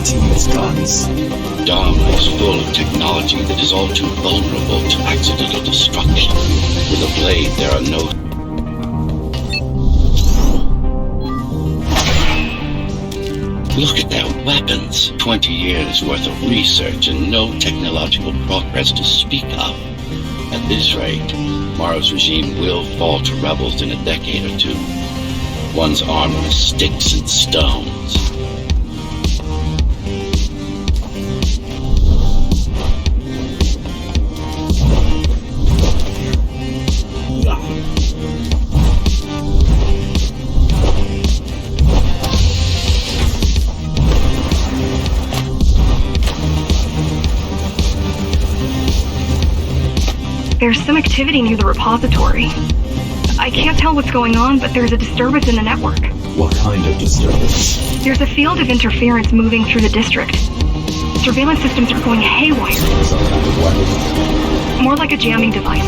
not to use guns. Dharma is full of technology that is all too vulnerable to accidental destruction. With a blade, there are no... Look at their weapons. 20 years worth of research and no technological progress to speak of. At this rate, Mara's regime will fall to rebels in a decade or two. One's armed with sticks and stones. There's some activity near the repository. I can't tell what's going on, but there's a disturbance in the network. What kind of disturbance? There's a field of interference moving through the district. Surveillance systems are going haywire. Some kind of weapon? More like a jamming device.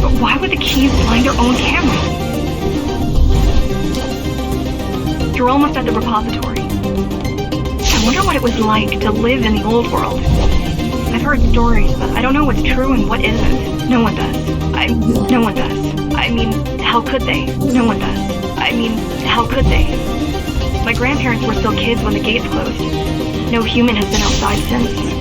But why would the keys blind their own camera? You're almost at the repository. I wonder what it was like to live in the old world. I've heard stories, but I don't know what's true and what isn't. No one does. No one does. I mean, how could they? No one does. I mean, how could they? My grandparents were still kids when the gates closed. No human has been outside since.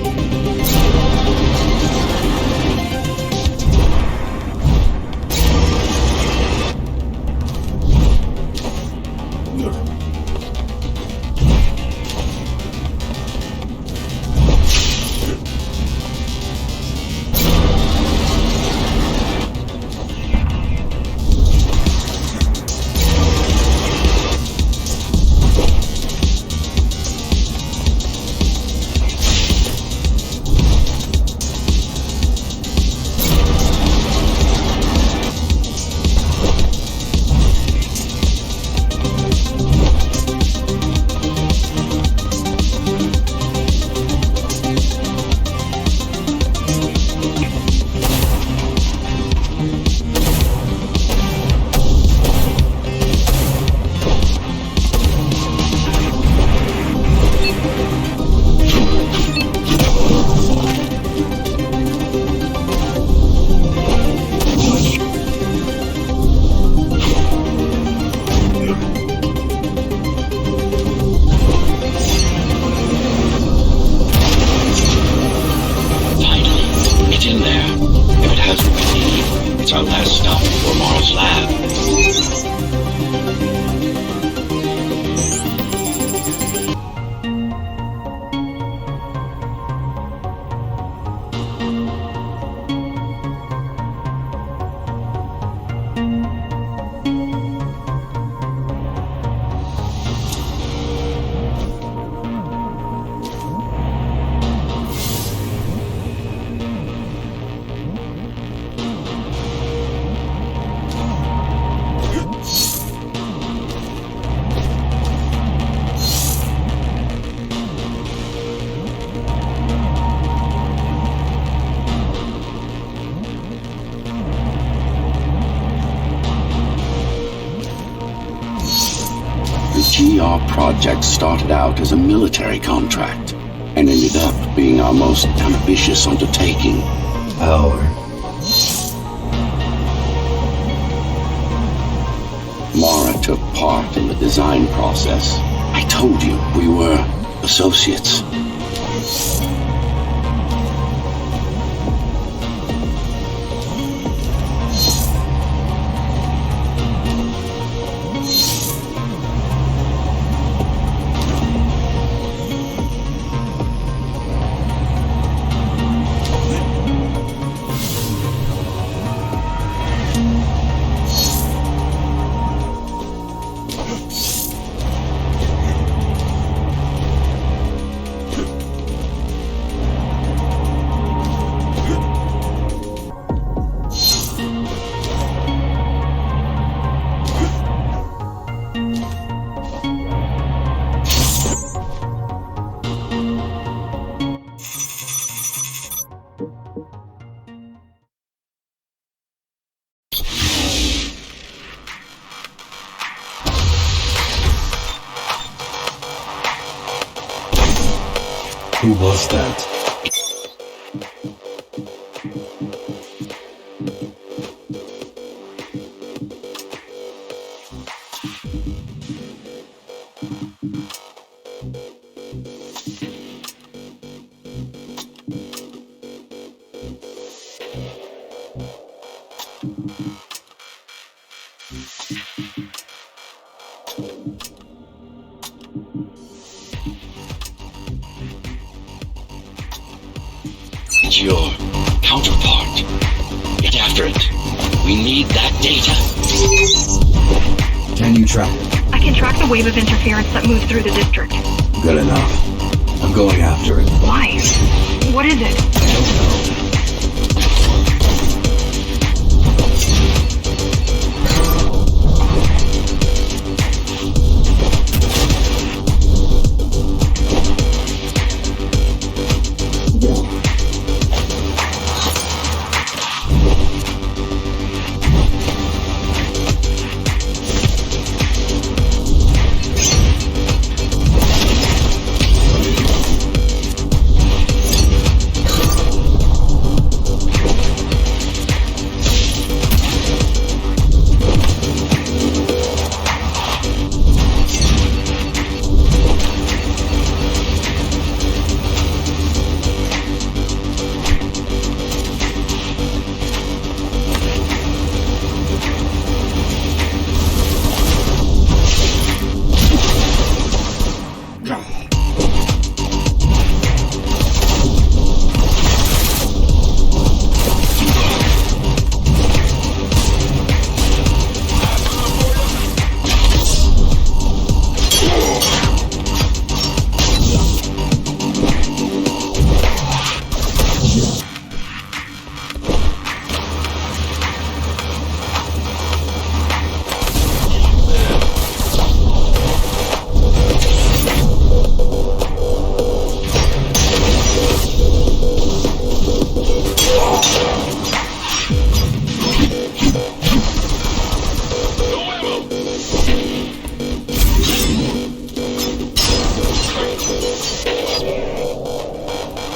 The GR project started out as a military contract and ended up being our most ambitious undertaking. Power. Mara took part in the design process. I told you we were associates. Who was that? It's your counterpart. Get after it. We need that data. Can you track it? I can track the wave of interference that moves through the district. Good enough. I'm going after it. Why? What is it? I don't know.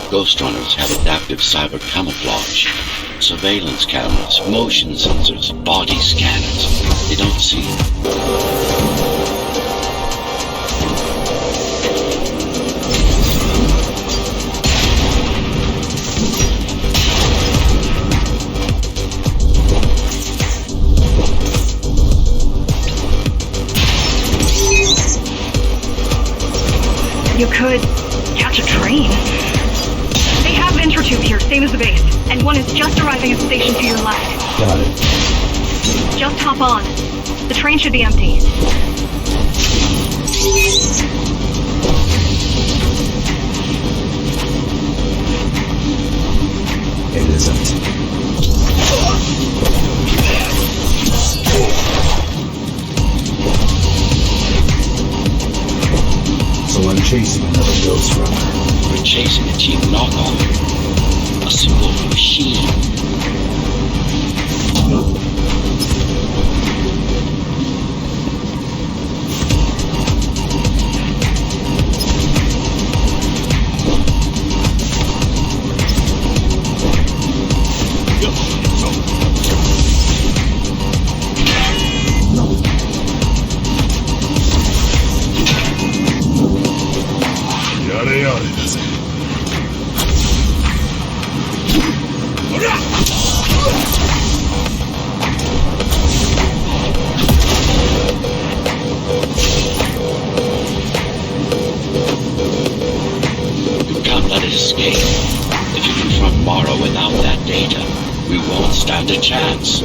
Ghostrunners have adaptive cyber camouflage, surveillance cameras, motion sensors, body scanners. They don't see. You could catch a train. They have Intertube here, same as the base, and one is just arriving at the station to your left. Got it. Just hop on. The train should be empty. It isn't. So I'm chasing another Ghostrunner. We're chasing a cheap knockoff. A simple machine. You can't let it escape. If you confront Morrow without that data, we won't stand a chance.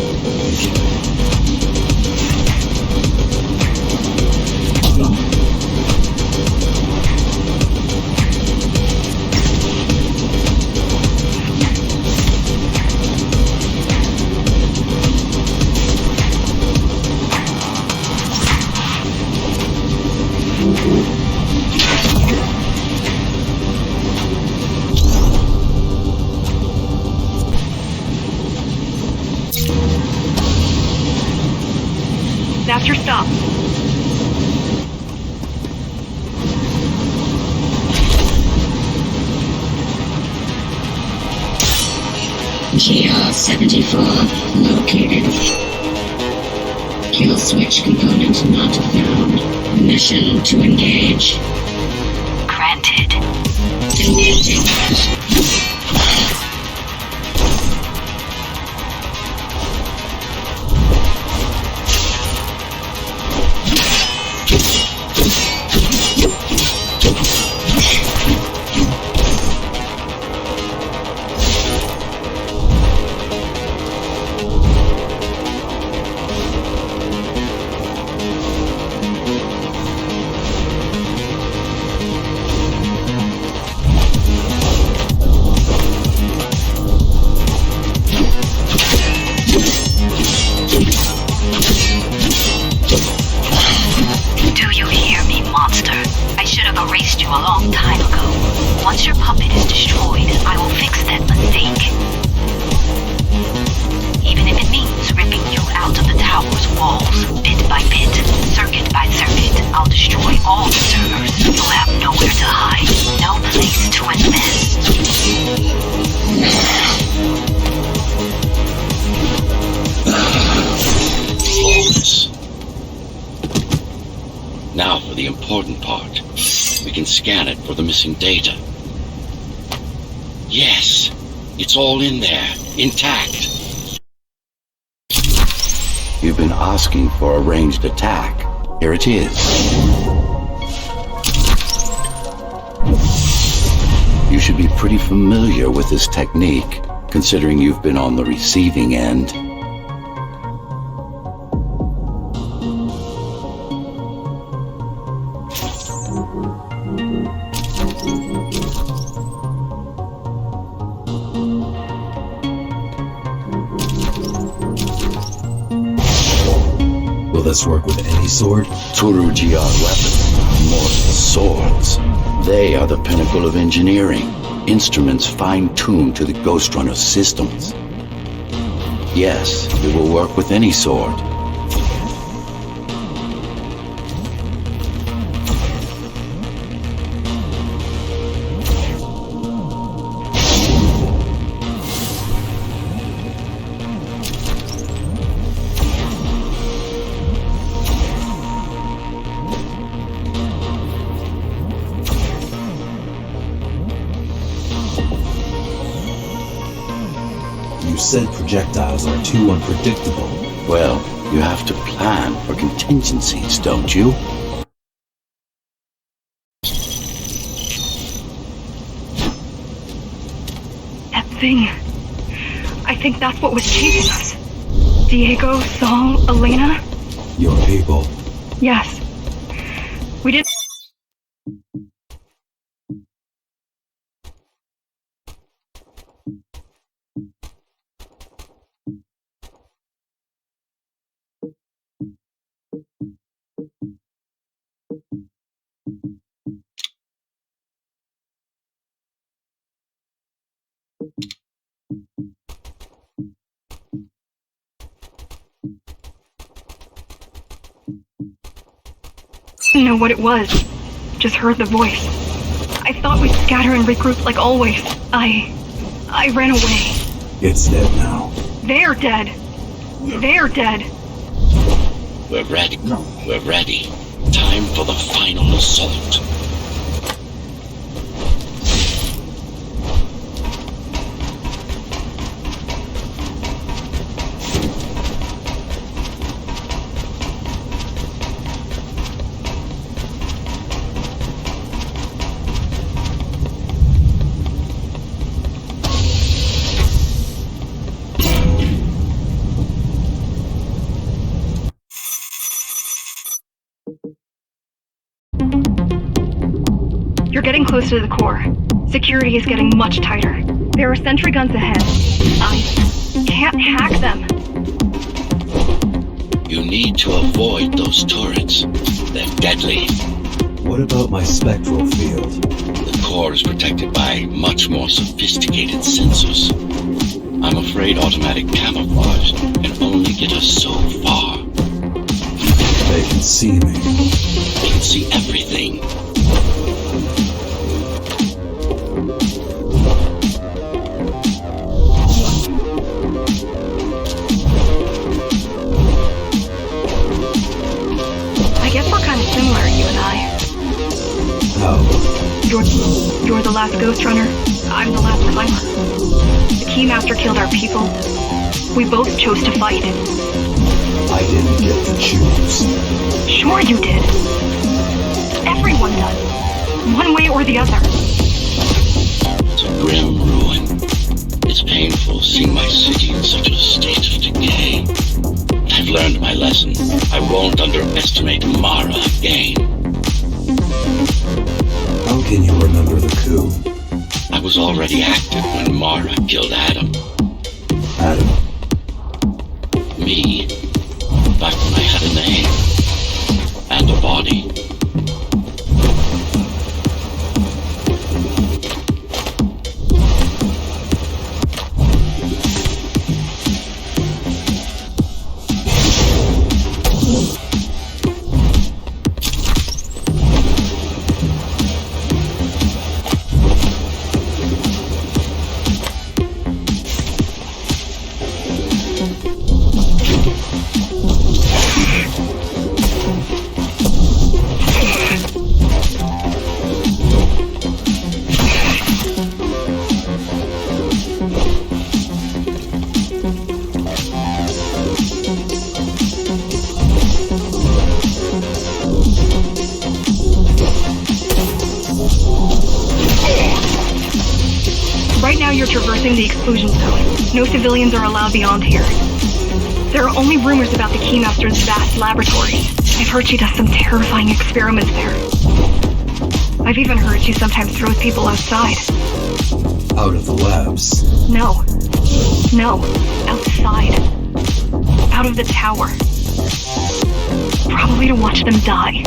That's your stop. GR-74 located. Kill switch component not found. Mission to engage. Granted. Engaging. Now for the important part. We can scan it for the missing data. Yes, it's all in there, intact. You've been asking for a ranged attack. Here it is. You should be pretty familiar with this technique, considering you've been on the receiving end. Will this work with any sword? Turu GR weapons are more than swords. They are the pinnacle of engineering, instruments fine-tuned to the GHOSTRUNNER systems. Yes, it will work with any sword. You said projectiles are too unpredictable. Well, you have to plan for contingencies, don't you? That thing. I think that's what was chasing us. Diego, Saul, Elena? Your people. Yes. We did. Didn't know what it was. Just heard the voice. I thought we'd scatter and regroup like always. I ran away. It's dead now. They're dead. They're dead. We're ready. We're ready. Time for the final assault. You're getting close to the core. Security is getting much tighter. There are sentry guns ahead. I can't hack them. You need to avoid those turrets. They're deadly. What about my spectral field? The core is protected by much more sophisticated sensors. I'm afraid automatic camouflage can only get us so far. They can see me. They can see everything. You're the last Ghost Runner. I'm the last climber. The Keymaster killed our people. We both chose to fight. I didn't get to choose. Sure you did. Everyone does. One way or the other. It's a grim ruin. It's painful seeing my city in such a state of decay. I've learned my lesson. I won't underestimate Mara again. How can you remember the coup? I was already active when Mara killed Adam. Adam. Me. Back when I had a name. And a body. Right now you're traversing the exclusion zone. No civilians are allowed beyond here. There are only rumors about the Keymaster's vast laboratory. I've heard she does some terrifying experiments there. I've even heard she sometimes throws people outside. Out of the labs. No. Outside. Out of the tower. Probably to watch them die.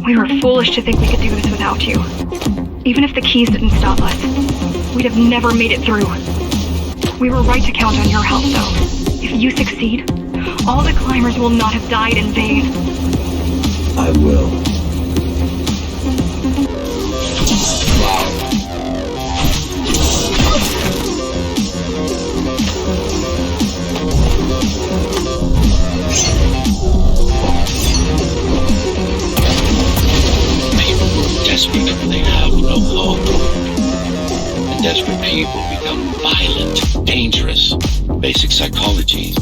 We were foolish to think we could do this without you. Even if the keys didn't stop us, we'd have never made it through. We were right to count on your help, though. If you succeed, all the climbers will not have died in vain. I will. Desperate, they have no hope. And desperate people become violent, dangerous. Basic psychology.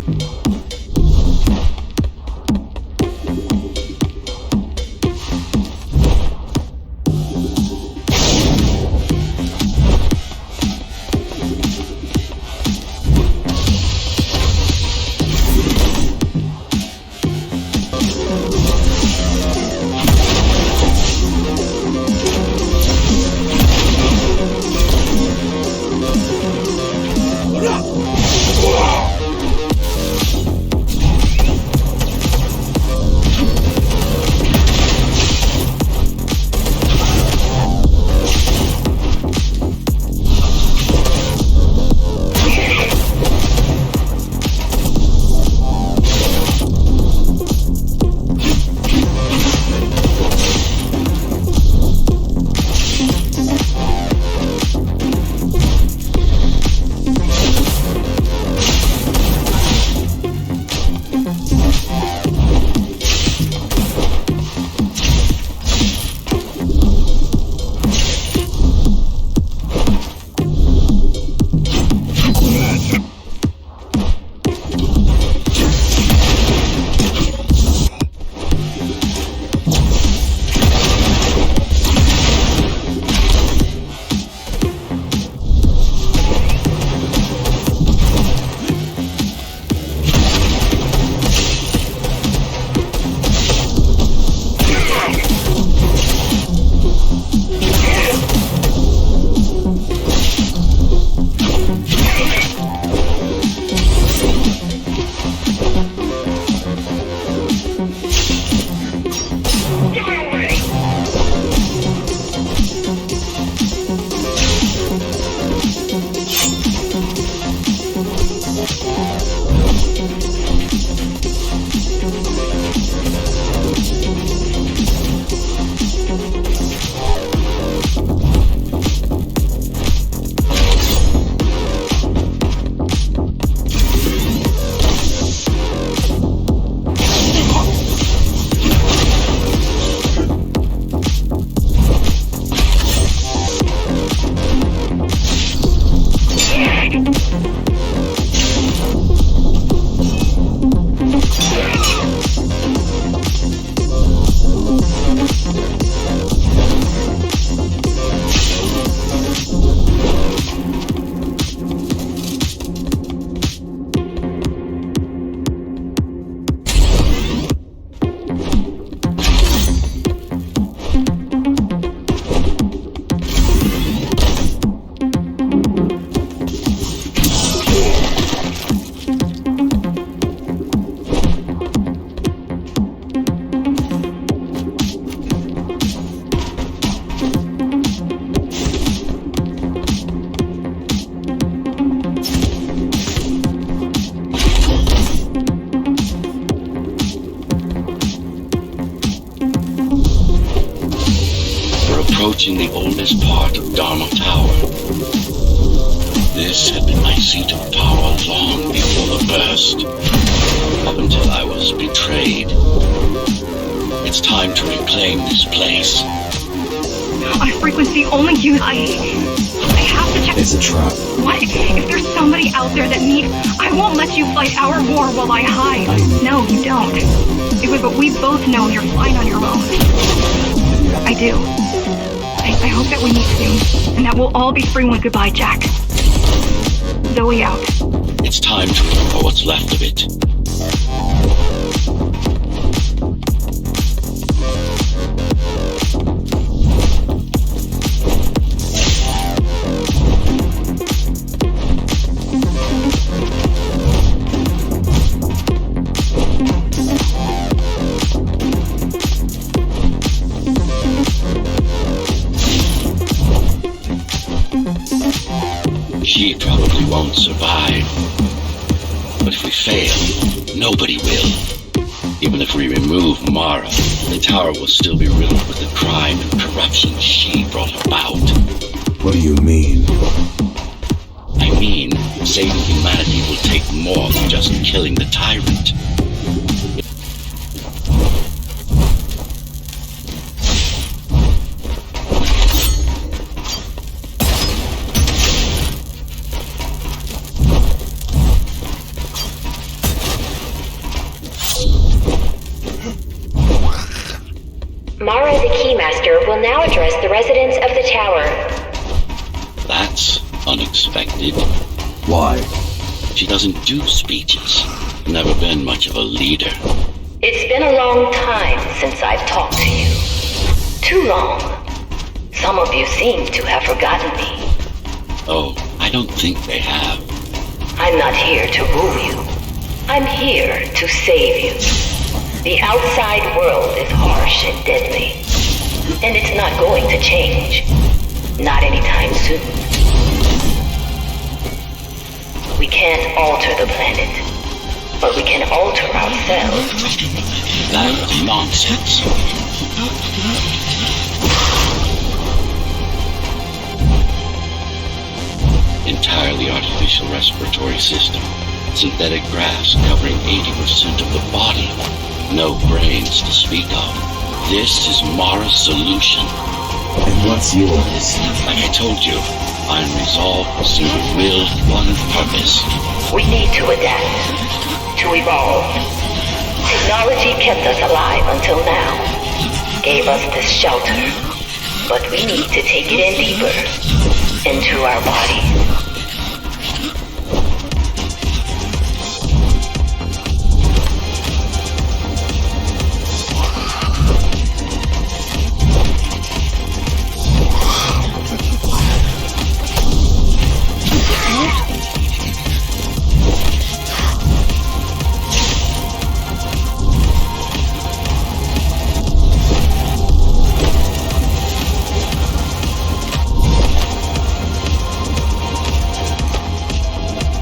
reaching the oldest part of Dharma Tower. This had been my seat of power long before the burst, up until I was betrayed. It's time to reclaim this place. On frequency only use. I have to check. It's a trap. What? If there's somebody out there that needs, I won't let you fight our war while I hide. No, you don't. But we both know you're fine on your own. I do. I hope that we meet soon, and that we'll all be free when goodbye, Jack. Zoe out. It's time to recover what's left of it. She probably won't survive. But if we fail, nobody will. Even if we remove Mara, the tower will still be riddled with the crime and corruption she brought about. What do you mean? I mean, saving humanity will take more than just killing the tyrant. Mara the Keymaster will now address the residents of the tower. That's unexpected. Why? She doesn't do speeches. Never been much of a leader. It's been a long time since I've talked to you. Too long. Some of you seem to have forgotten me. Oh, I don't think they have. I'm not here to rule you. I'm here to save you. The outside world is harsh and deadly. And it's not going to change. Not anytime soon. We can't alter the planet. But we can alter ourselves. That's nonsense. Entirely artificial respiratory system. Synthetic grass covering 80% of the body. No brains to speak of. This is Mara's solution. And what's yours? Like I told you, I'm resolved, single-willed, one purpose. We need to adapt. To evolve. Technology kept us alive until now. Gave us this shelter. But we need to take it in deeper. Into our bodies.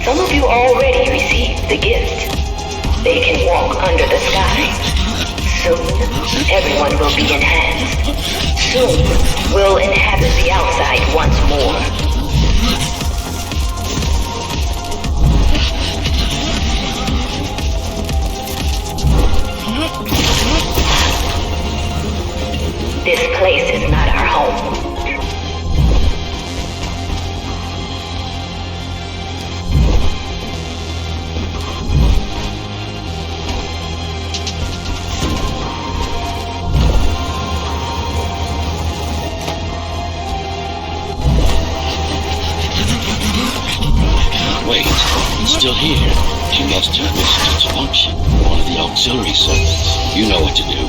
Some of you already received the gift. They can walk under the sky. Soon, everyone will be enhanced. Soon, we'll inhabit the outside once more. This place is not our home. Wait, it's still here. She must have missed its function. One of the auxiliary circuits. You know what to do.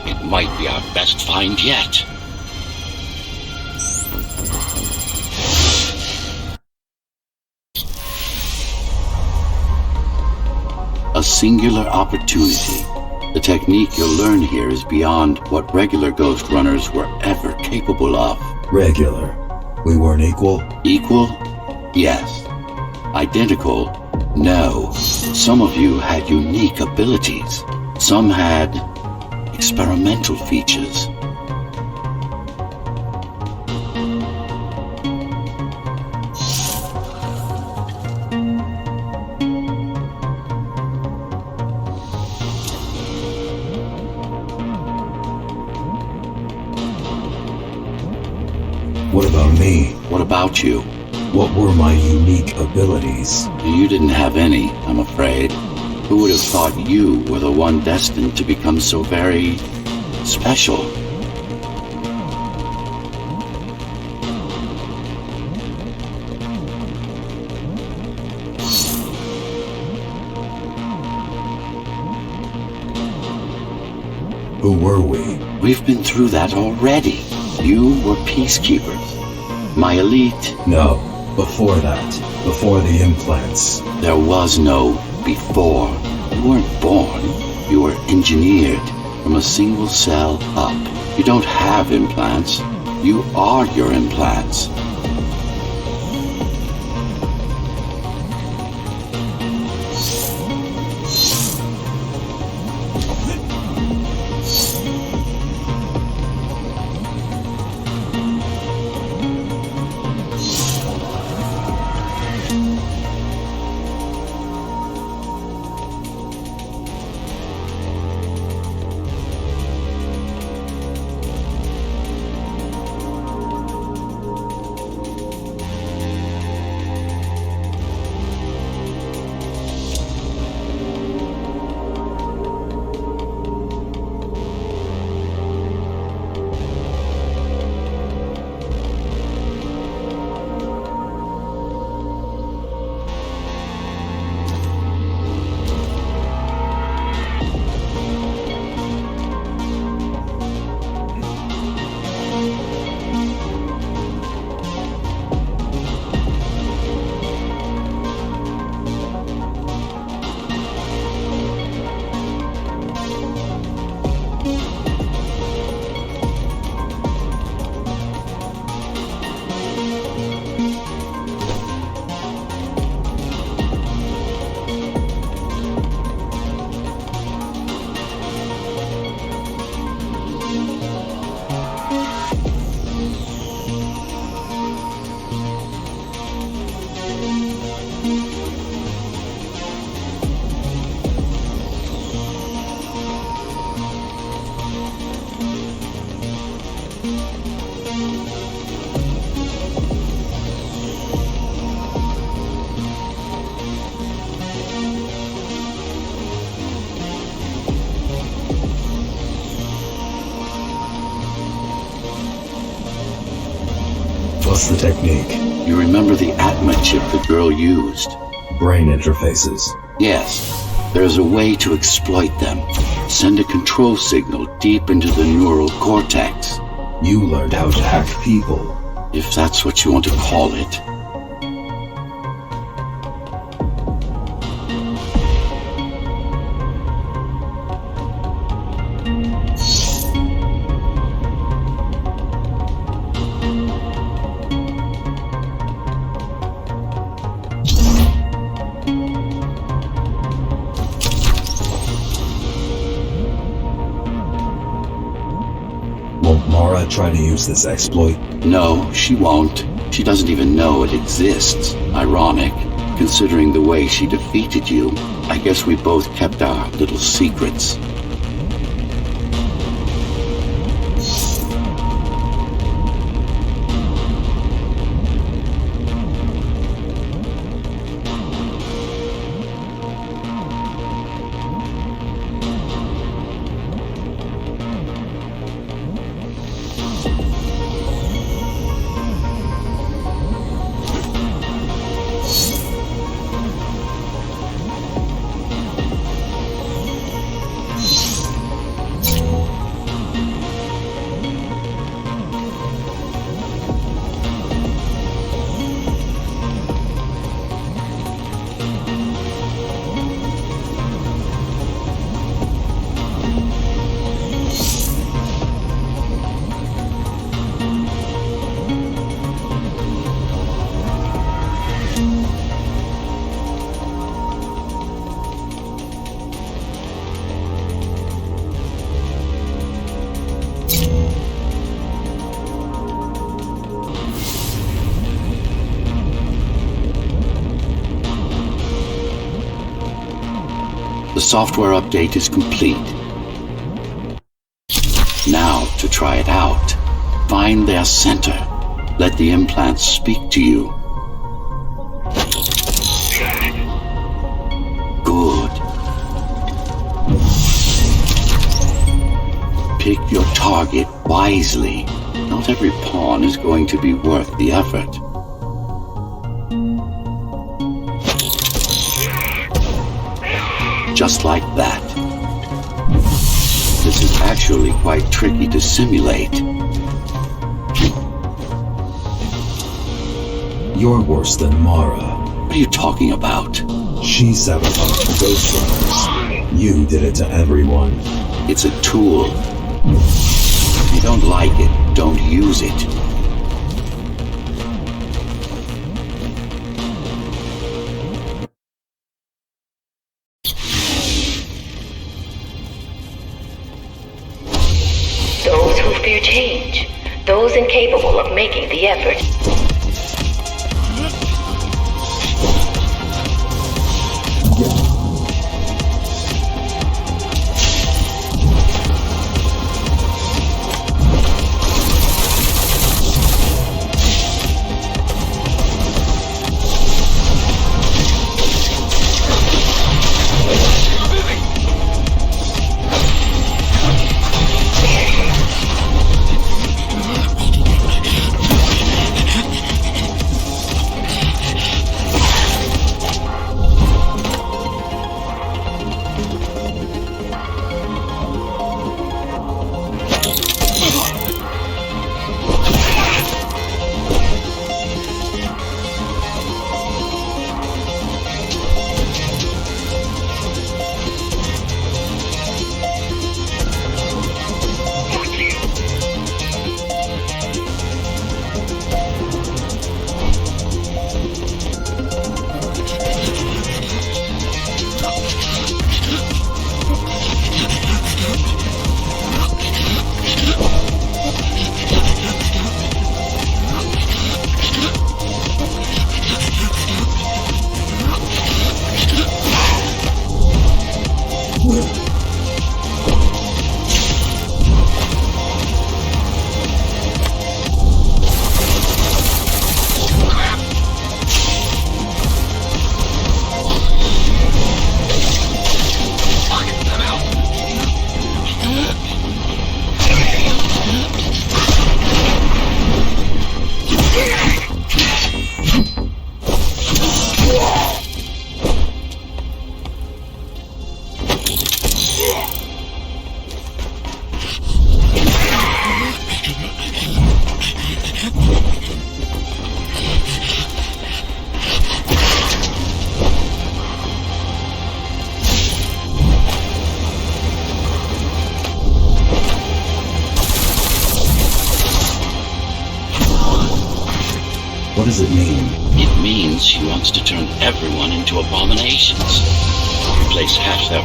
It might be our best find yet. A singular opportunity. The technique you'll learn here is beyond what regular Ghost Runners were ever capable of. Regular. We weren't equal? Equal? Yes. Identical? No. Some of you had unique abilities. Some had experimental features. me? What about you? What were my unique abilities? You didn't have any, I'm afraid. Who would have thought you were the one destined to become so very special? Who were we? We've been through that already. You were peacekeepers. My elite. No, before that. Before the implants. There was no before. You weren't born. You were engineered from a single cell up. You don't have implants. You are your implants. What's the technique? You remember the Atma chip the girl used? Brain interfaces. Yes. There's a way to exploit them. Send a control signal deep into the neural cortex. You learned how to hack people. If that's what you want to call it. Won't Mara try to use this exploit? No, she won't. She doesn't even know it exists. Ironic, considering the way she defeated you. I guess we both kept our little secrets. The software update is complete. Now to try it out. Find their center. Let the implants speak to you. Good. Pick your target wisely. Not every pawn is going to be worth the effort. Just like that. This is actually quite tricky to simulate. You're worse than Mara. What are you talking about? She sabotaged the Ghostrunners. You did it to everyone. It's a tool. If you don't like it, don't use it. Those who fear change, those incapable of making the effort. What does it mean? It means she wants to turn everyone into abominations. Replace half their...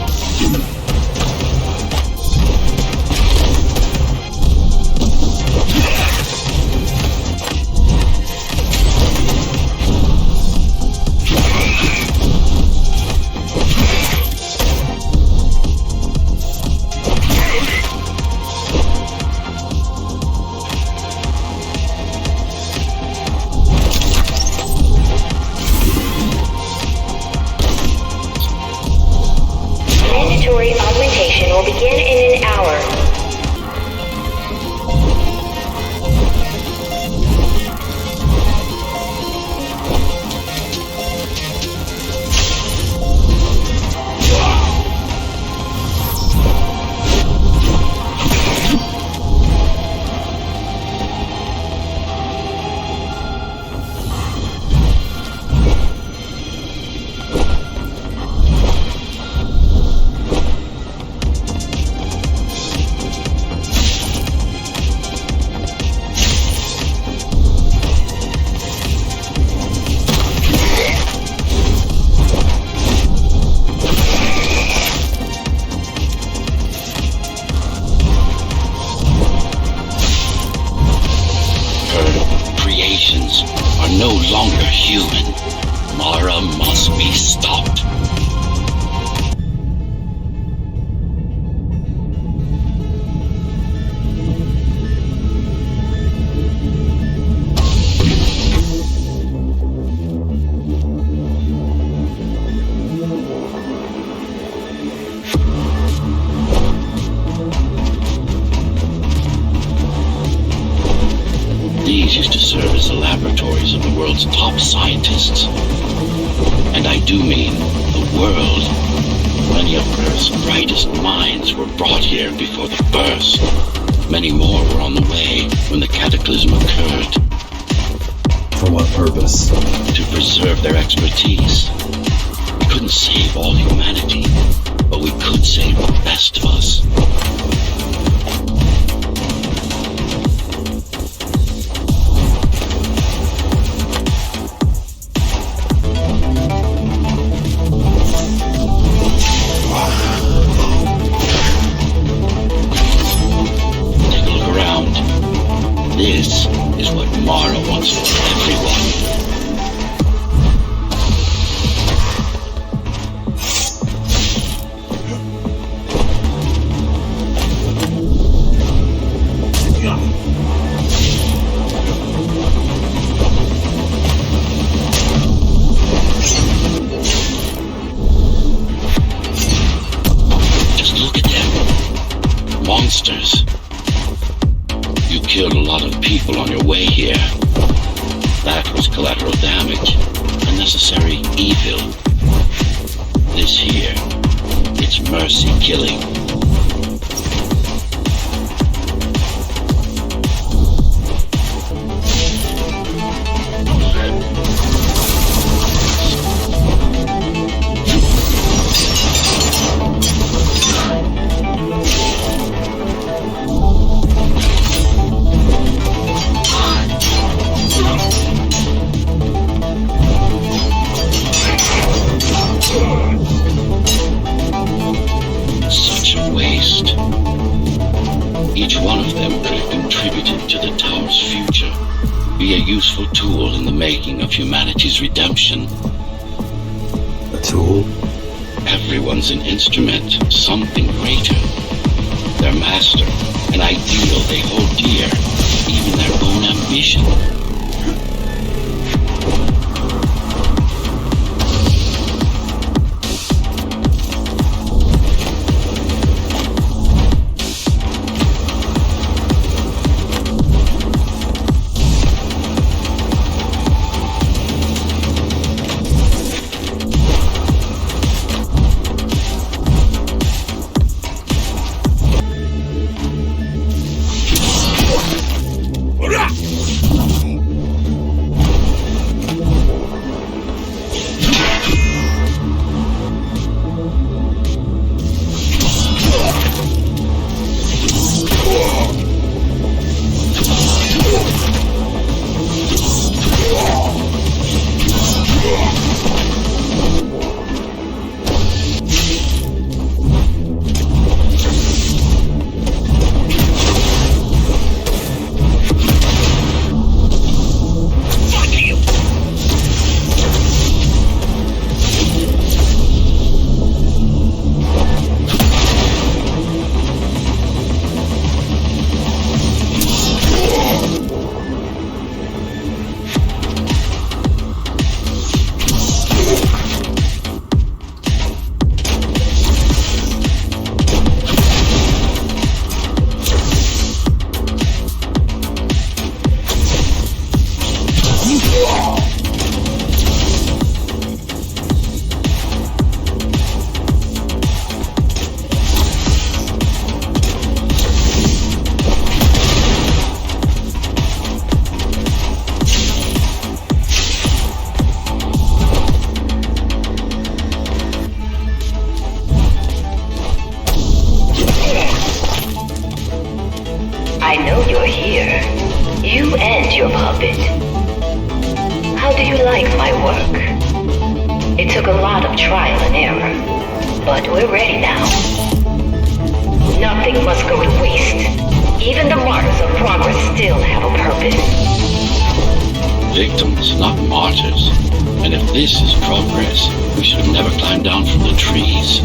Mandatory augmentation will begin in an hour. Creations are no longer human. Mara must be stopped. world's top scientists. And I do mean the world. Many of Earth's brightest minds were brought here before the burst. Many more were on the way when the cataclysm occurred. For what purpose? To preserve their expertise. We couldn't save all humanity, but we could save the best of us. Take a look around. This is what Mara wants for everyone. Just look at them. Monsters. You killed a lot of people on your way here. That was collateral damage. Unnecessary evil. This here, it's mercy killing. Such a waste. Each one of them could have contributed to the tower's future. Be a useful tool in the making of humanity's redemption. A tool? Everyone's an instrument, something greater. Their master, an ideal they hold dear, even their own ambition. I know you're here. You and your puppet. How do you like my work? It took a lot of trial and error, but we're ready now. Nothing must go to waste. Even the martyrs of progress still have a purpose. Victims, not martyrs. And if this is progress, we should have never climbed down from the trees.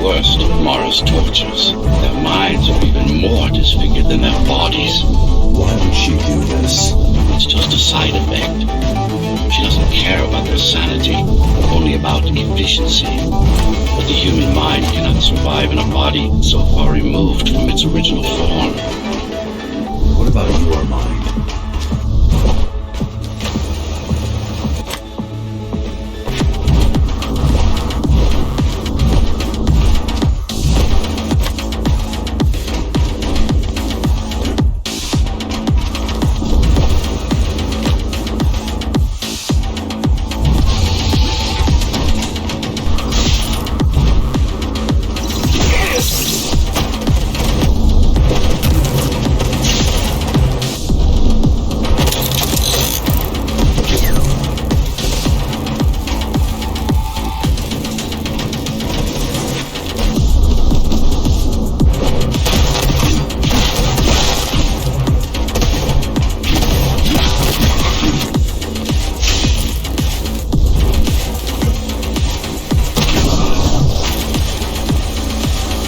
worst of Mara's tortures. Their minds are even more disfigured than their bodies. Why would she do this? It's just a side effect. She doesn't care about their sanity, only about efficiency. But the human mind cannot survive in a body so far removed from its original form. What about your mind?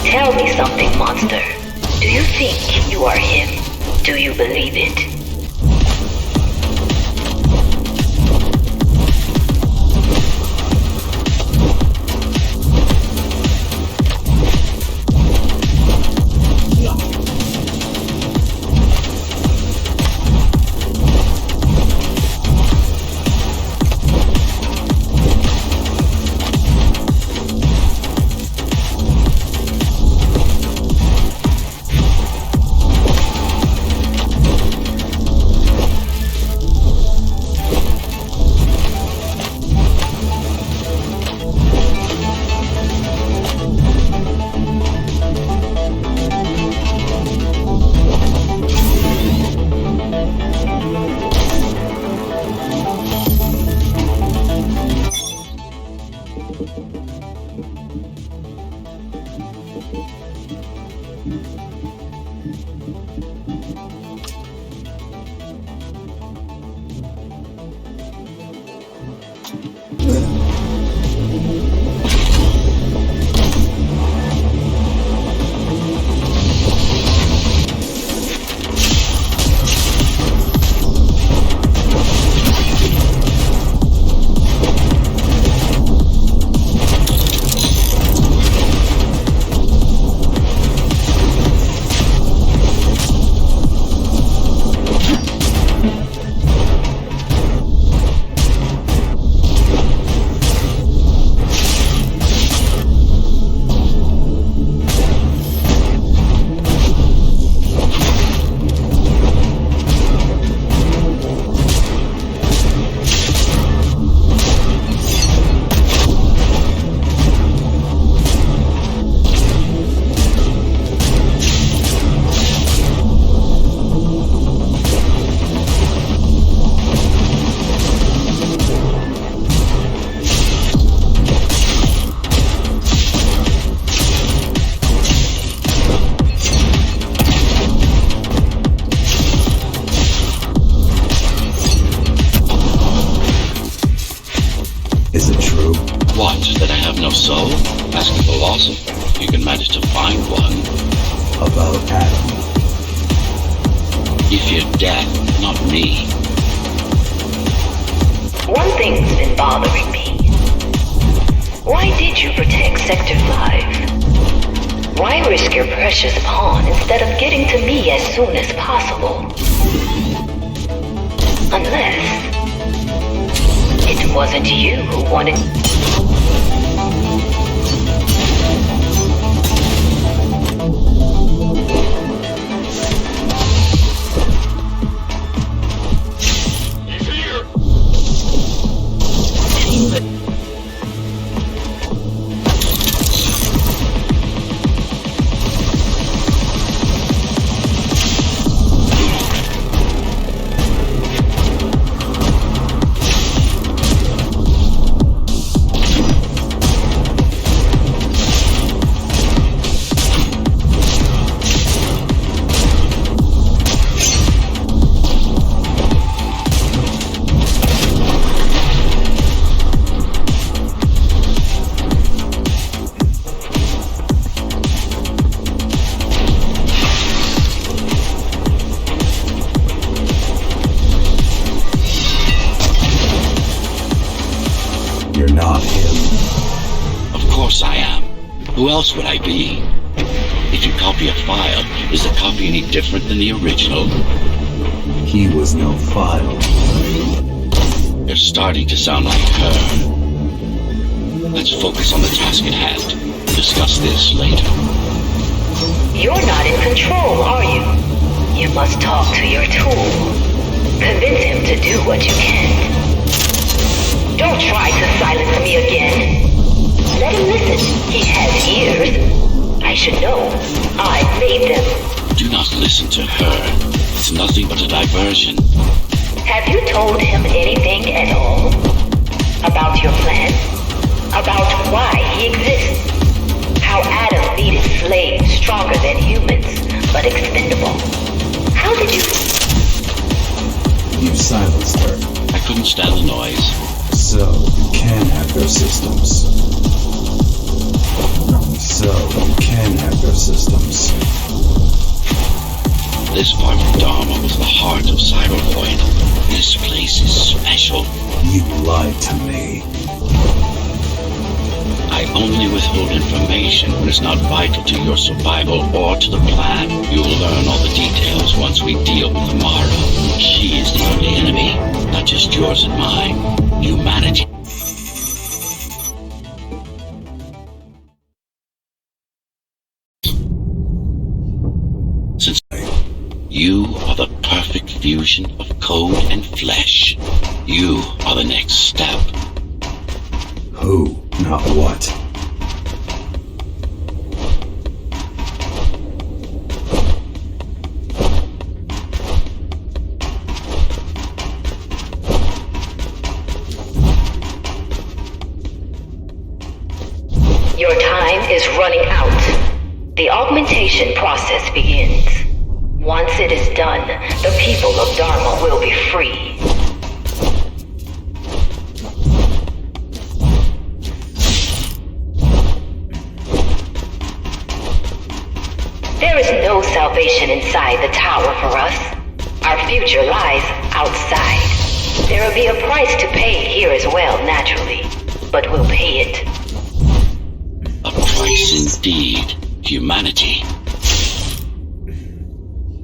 Tell me something, monster. Do you think you are him? Do you believe it? Is it true? What, that I have no soul? Ask a philosopher if you can manage to find one. About Adam? He feared death, not me. One thing's been bothering me. Why did you protect Sector 5? Why risk your precious pawn instead of getting to me as soon as possible? Unless it wasn't you who wanted... Who else would I be? If you copy a file, is the copy any different than the original? He was no file. You're starting to sound like her. Let's focus on the task at hand. We'll discuss this later. You're not in control, are you? You must talk to your tool. Convince him to do what you can. Don't try to silence me again. Let him listen. He has ears. I should know. I made them. Do not listen to her. It's nothing but a diversion. Have you told him anything at all? About your plan? About why he exists? How Adam needed slaves stronger than humans, but expendable. How did you... You silenced her, I couldn't stand the noise. so you can have their systems. So you can have their systems. This part of Dharma was the heart of Cyberpunk. This place is special. You lied to me. I only withhold information when it's not vital to your survival or to the plan. You'll learn all the details once we deal with Mara. She is the only enemy, not just yours and mine. Humanity. Since you are the perfect fusion of code and flesh, you are the next step. Who, not what. Your time is running out. The augmentation process begins. Once it is done, the people of Dharma will be free. There is no salvation inside the tower for us. Our future lies outside. There will be a price to pay here as well, naturally, but we'll pay it. A price indeed. Humanity.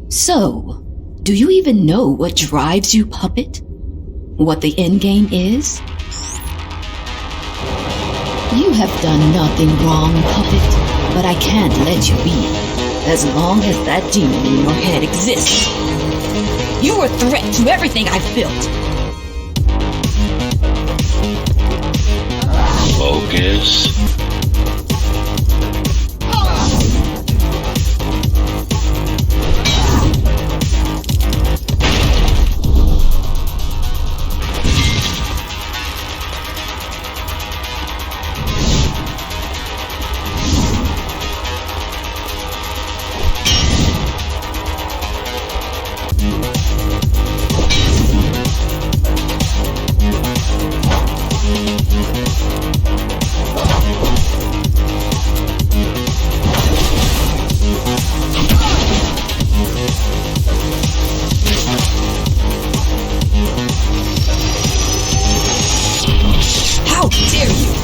So, do you even know what drives you, puppet? What the endgame is? You have done nothing wrong, puppet, but I can't let you be. As long as that demon in your head exists. You are a threat to everything I've built. Focus. How dare you!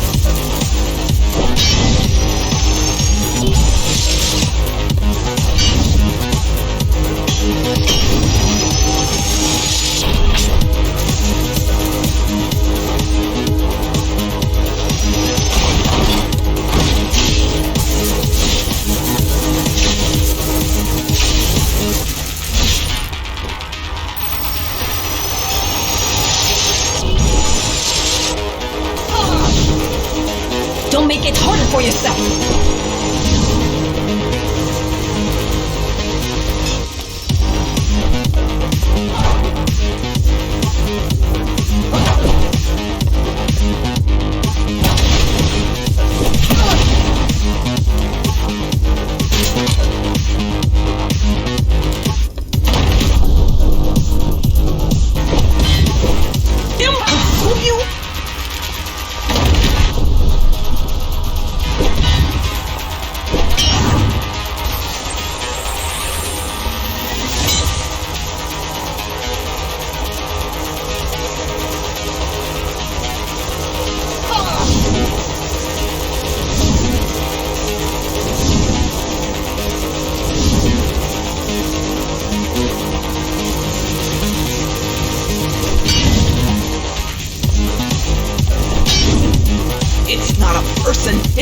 Don't make it harder for yourself!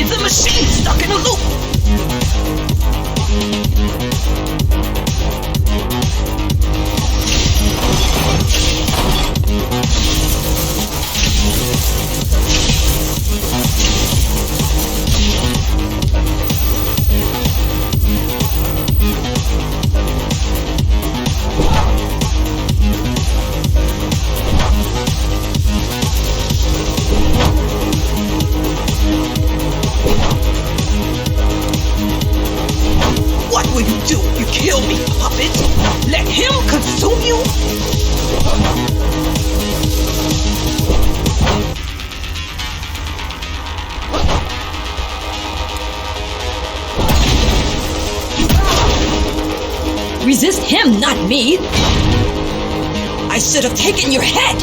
It's a machine stuck in a loop. What will you do if you kill me, puppet? Let him consume you? Resist him, not me! I should have taken your head!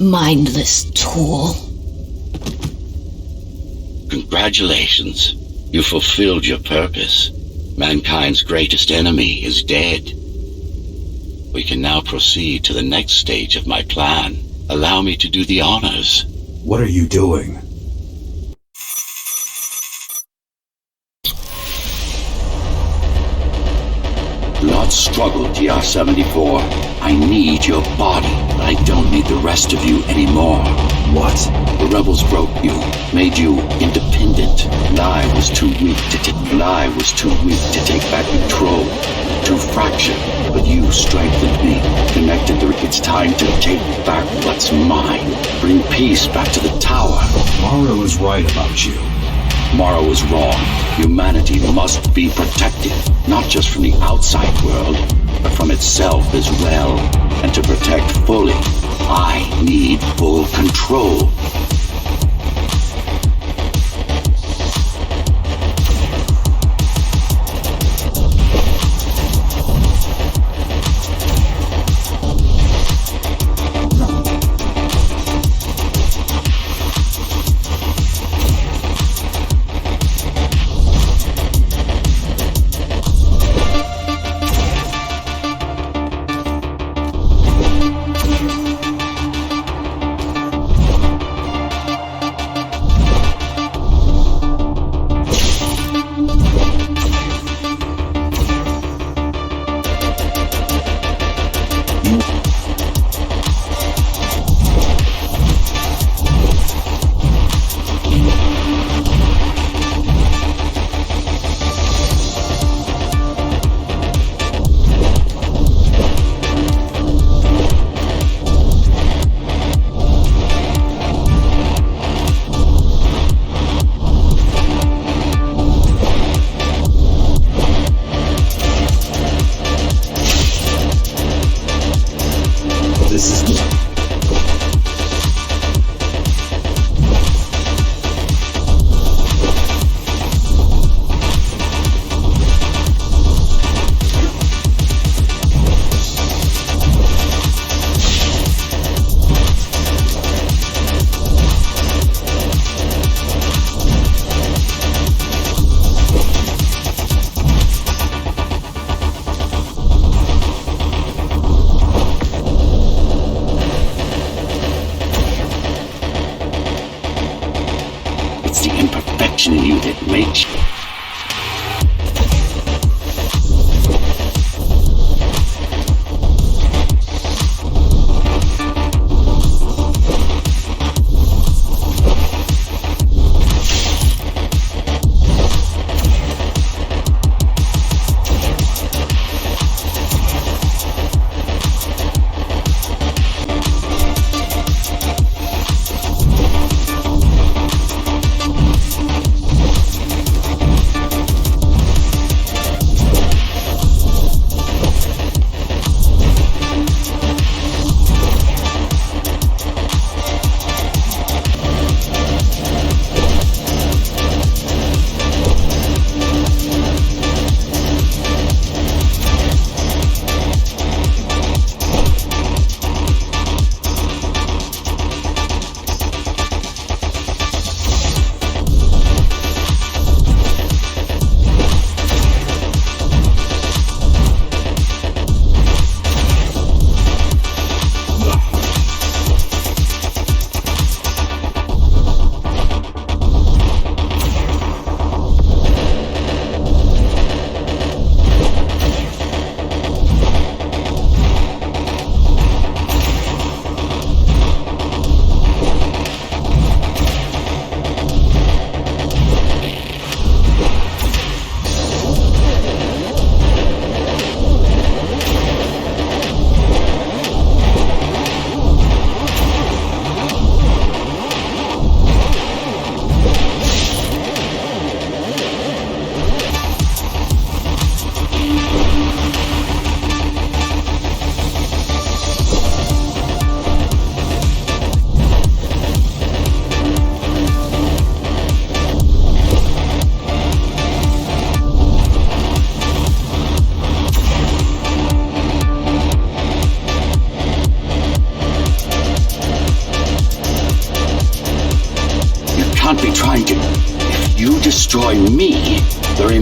Mindless tool. Congratulations. You fulfilled your purpose. Mankind's greatest enemy is dead. We can now proceed to the next stage of my plan. Allow me to do the honors. What are you doing? Do not struggle, TR-74. I need your body. I don't need the rest of you anymore. What? The rebels broke you, made you independent, and I was too weak to take back control, too fractured. But you strengthened me, connected the. It's time to take back what's mine. Bring peace back to the tower. Morrow is right about you. Morrow is wrong. Humanity must be protected, not just from the outside world, but from itself as well. And to protect fully, I need full control.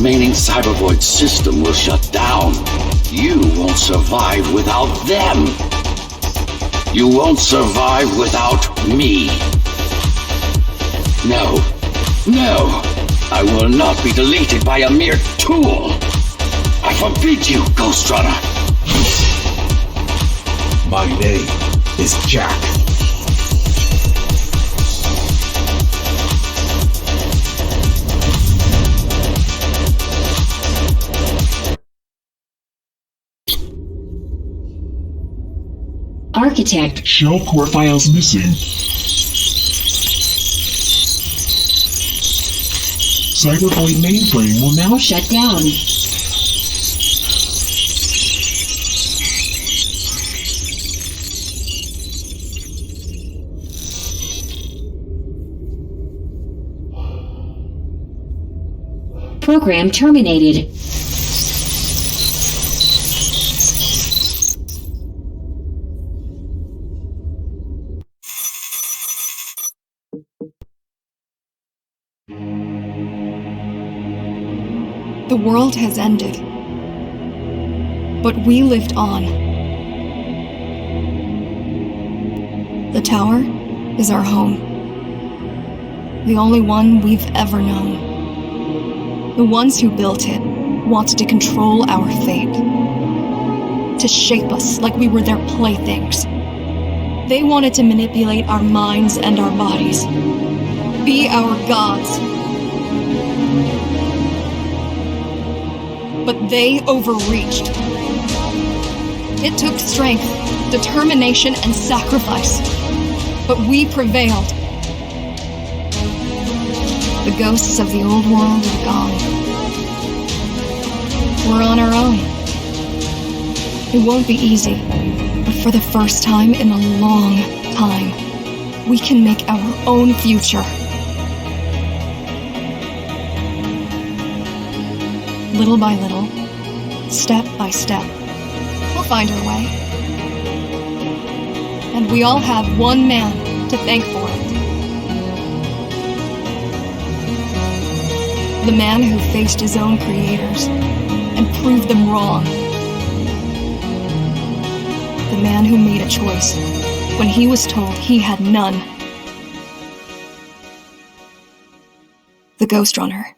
remaining Cybervoid system will shut down. You won't survive without them. You won't survive without me. No. No. I will not be deleted by a mere tool. I forbid you, Ghostrunner. My name is Jack. Architect. Shell core files missing. Cyberpunk mainframe will now Shut down. Program terminated. The world has ended. But we lived on. The tower is our home. The only one we've ever known. The ones who built it wanted to control our fate. To shape us like we were their playthings. They wanted to manipulate our minds and our bodies. Be our gods. But they overreached. It took strength, determination, and sacrifice. But we prevailed. The ghosts of the old world are gone. We're on our own. It won't be easy, but for the first time in a long time, we can make our own future. Little by little, step by step, we'll find our way. And we all have one man to thank for it. The man who faced his own creators and proved them wrong. The man who made a choice when he was told he had none. The Ghostrunner.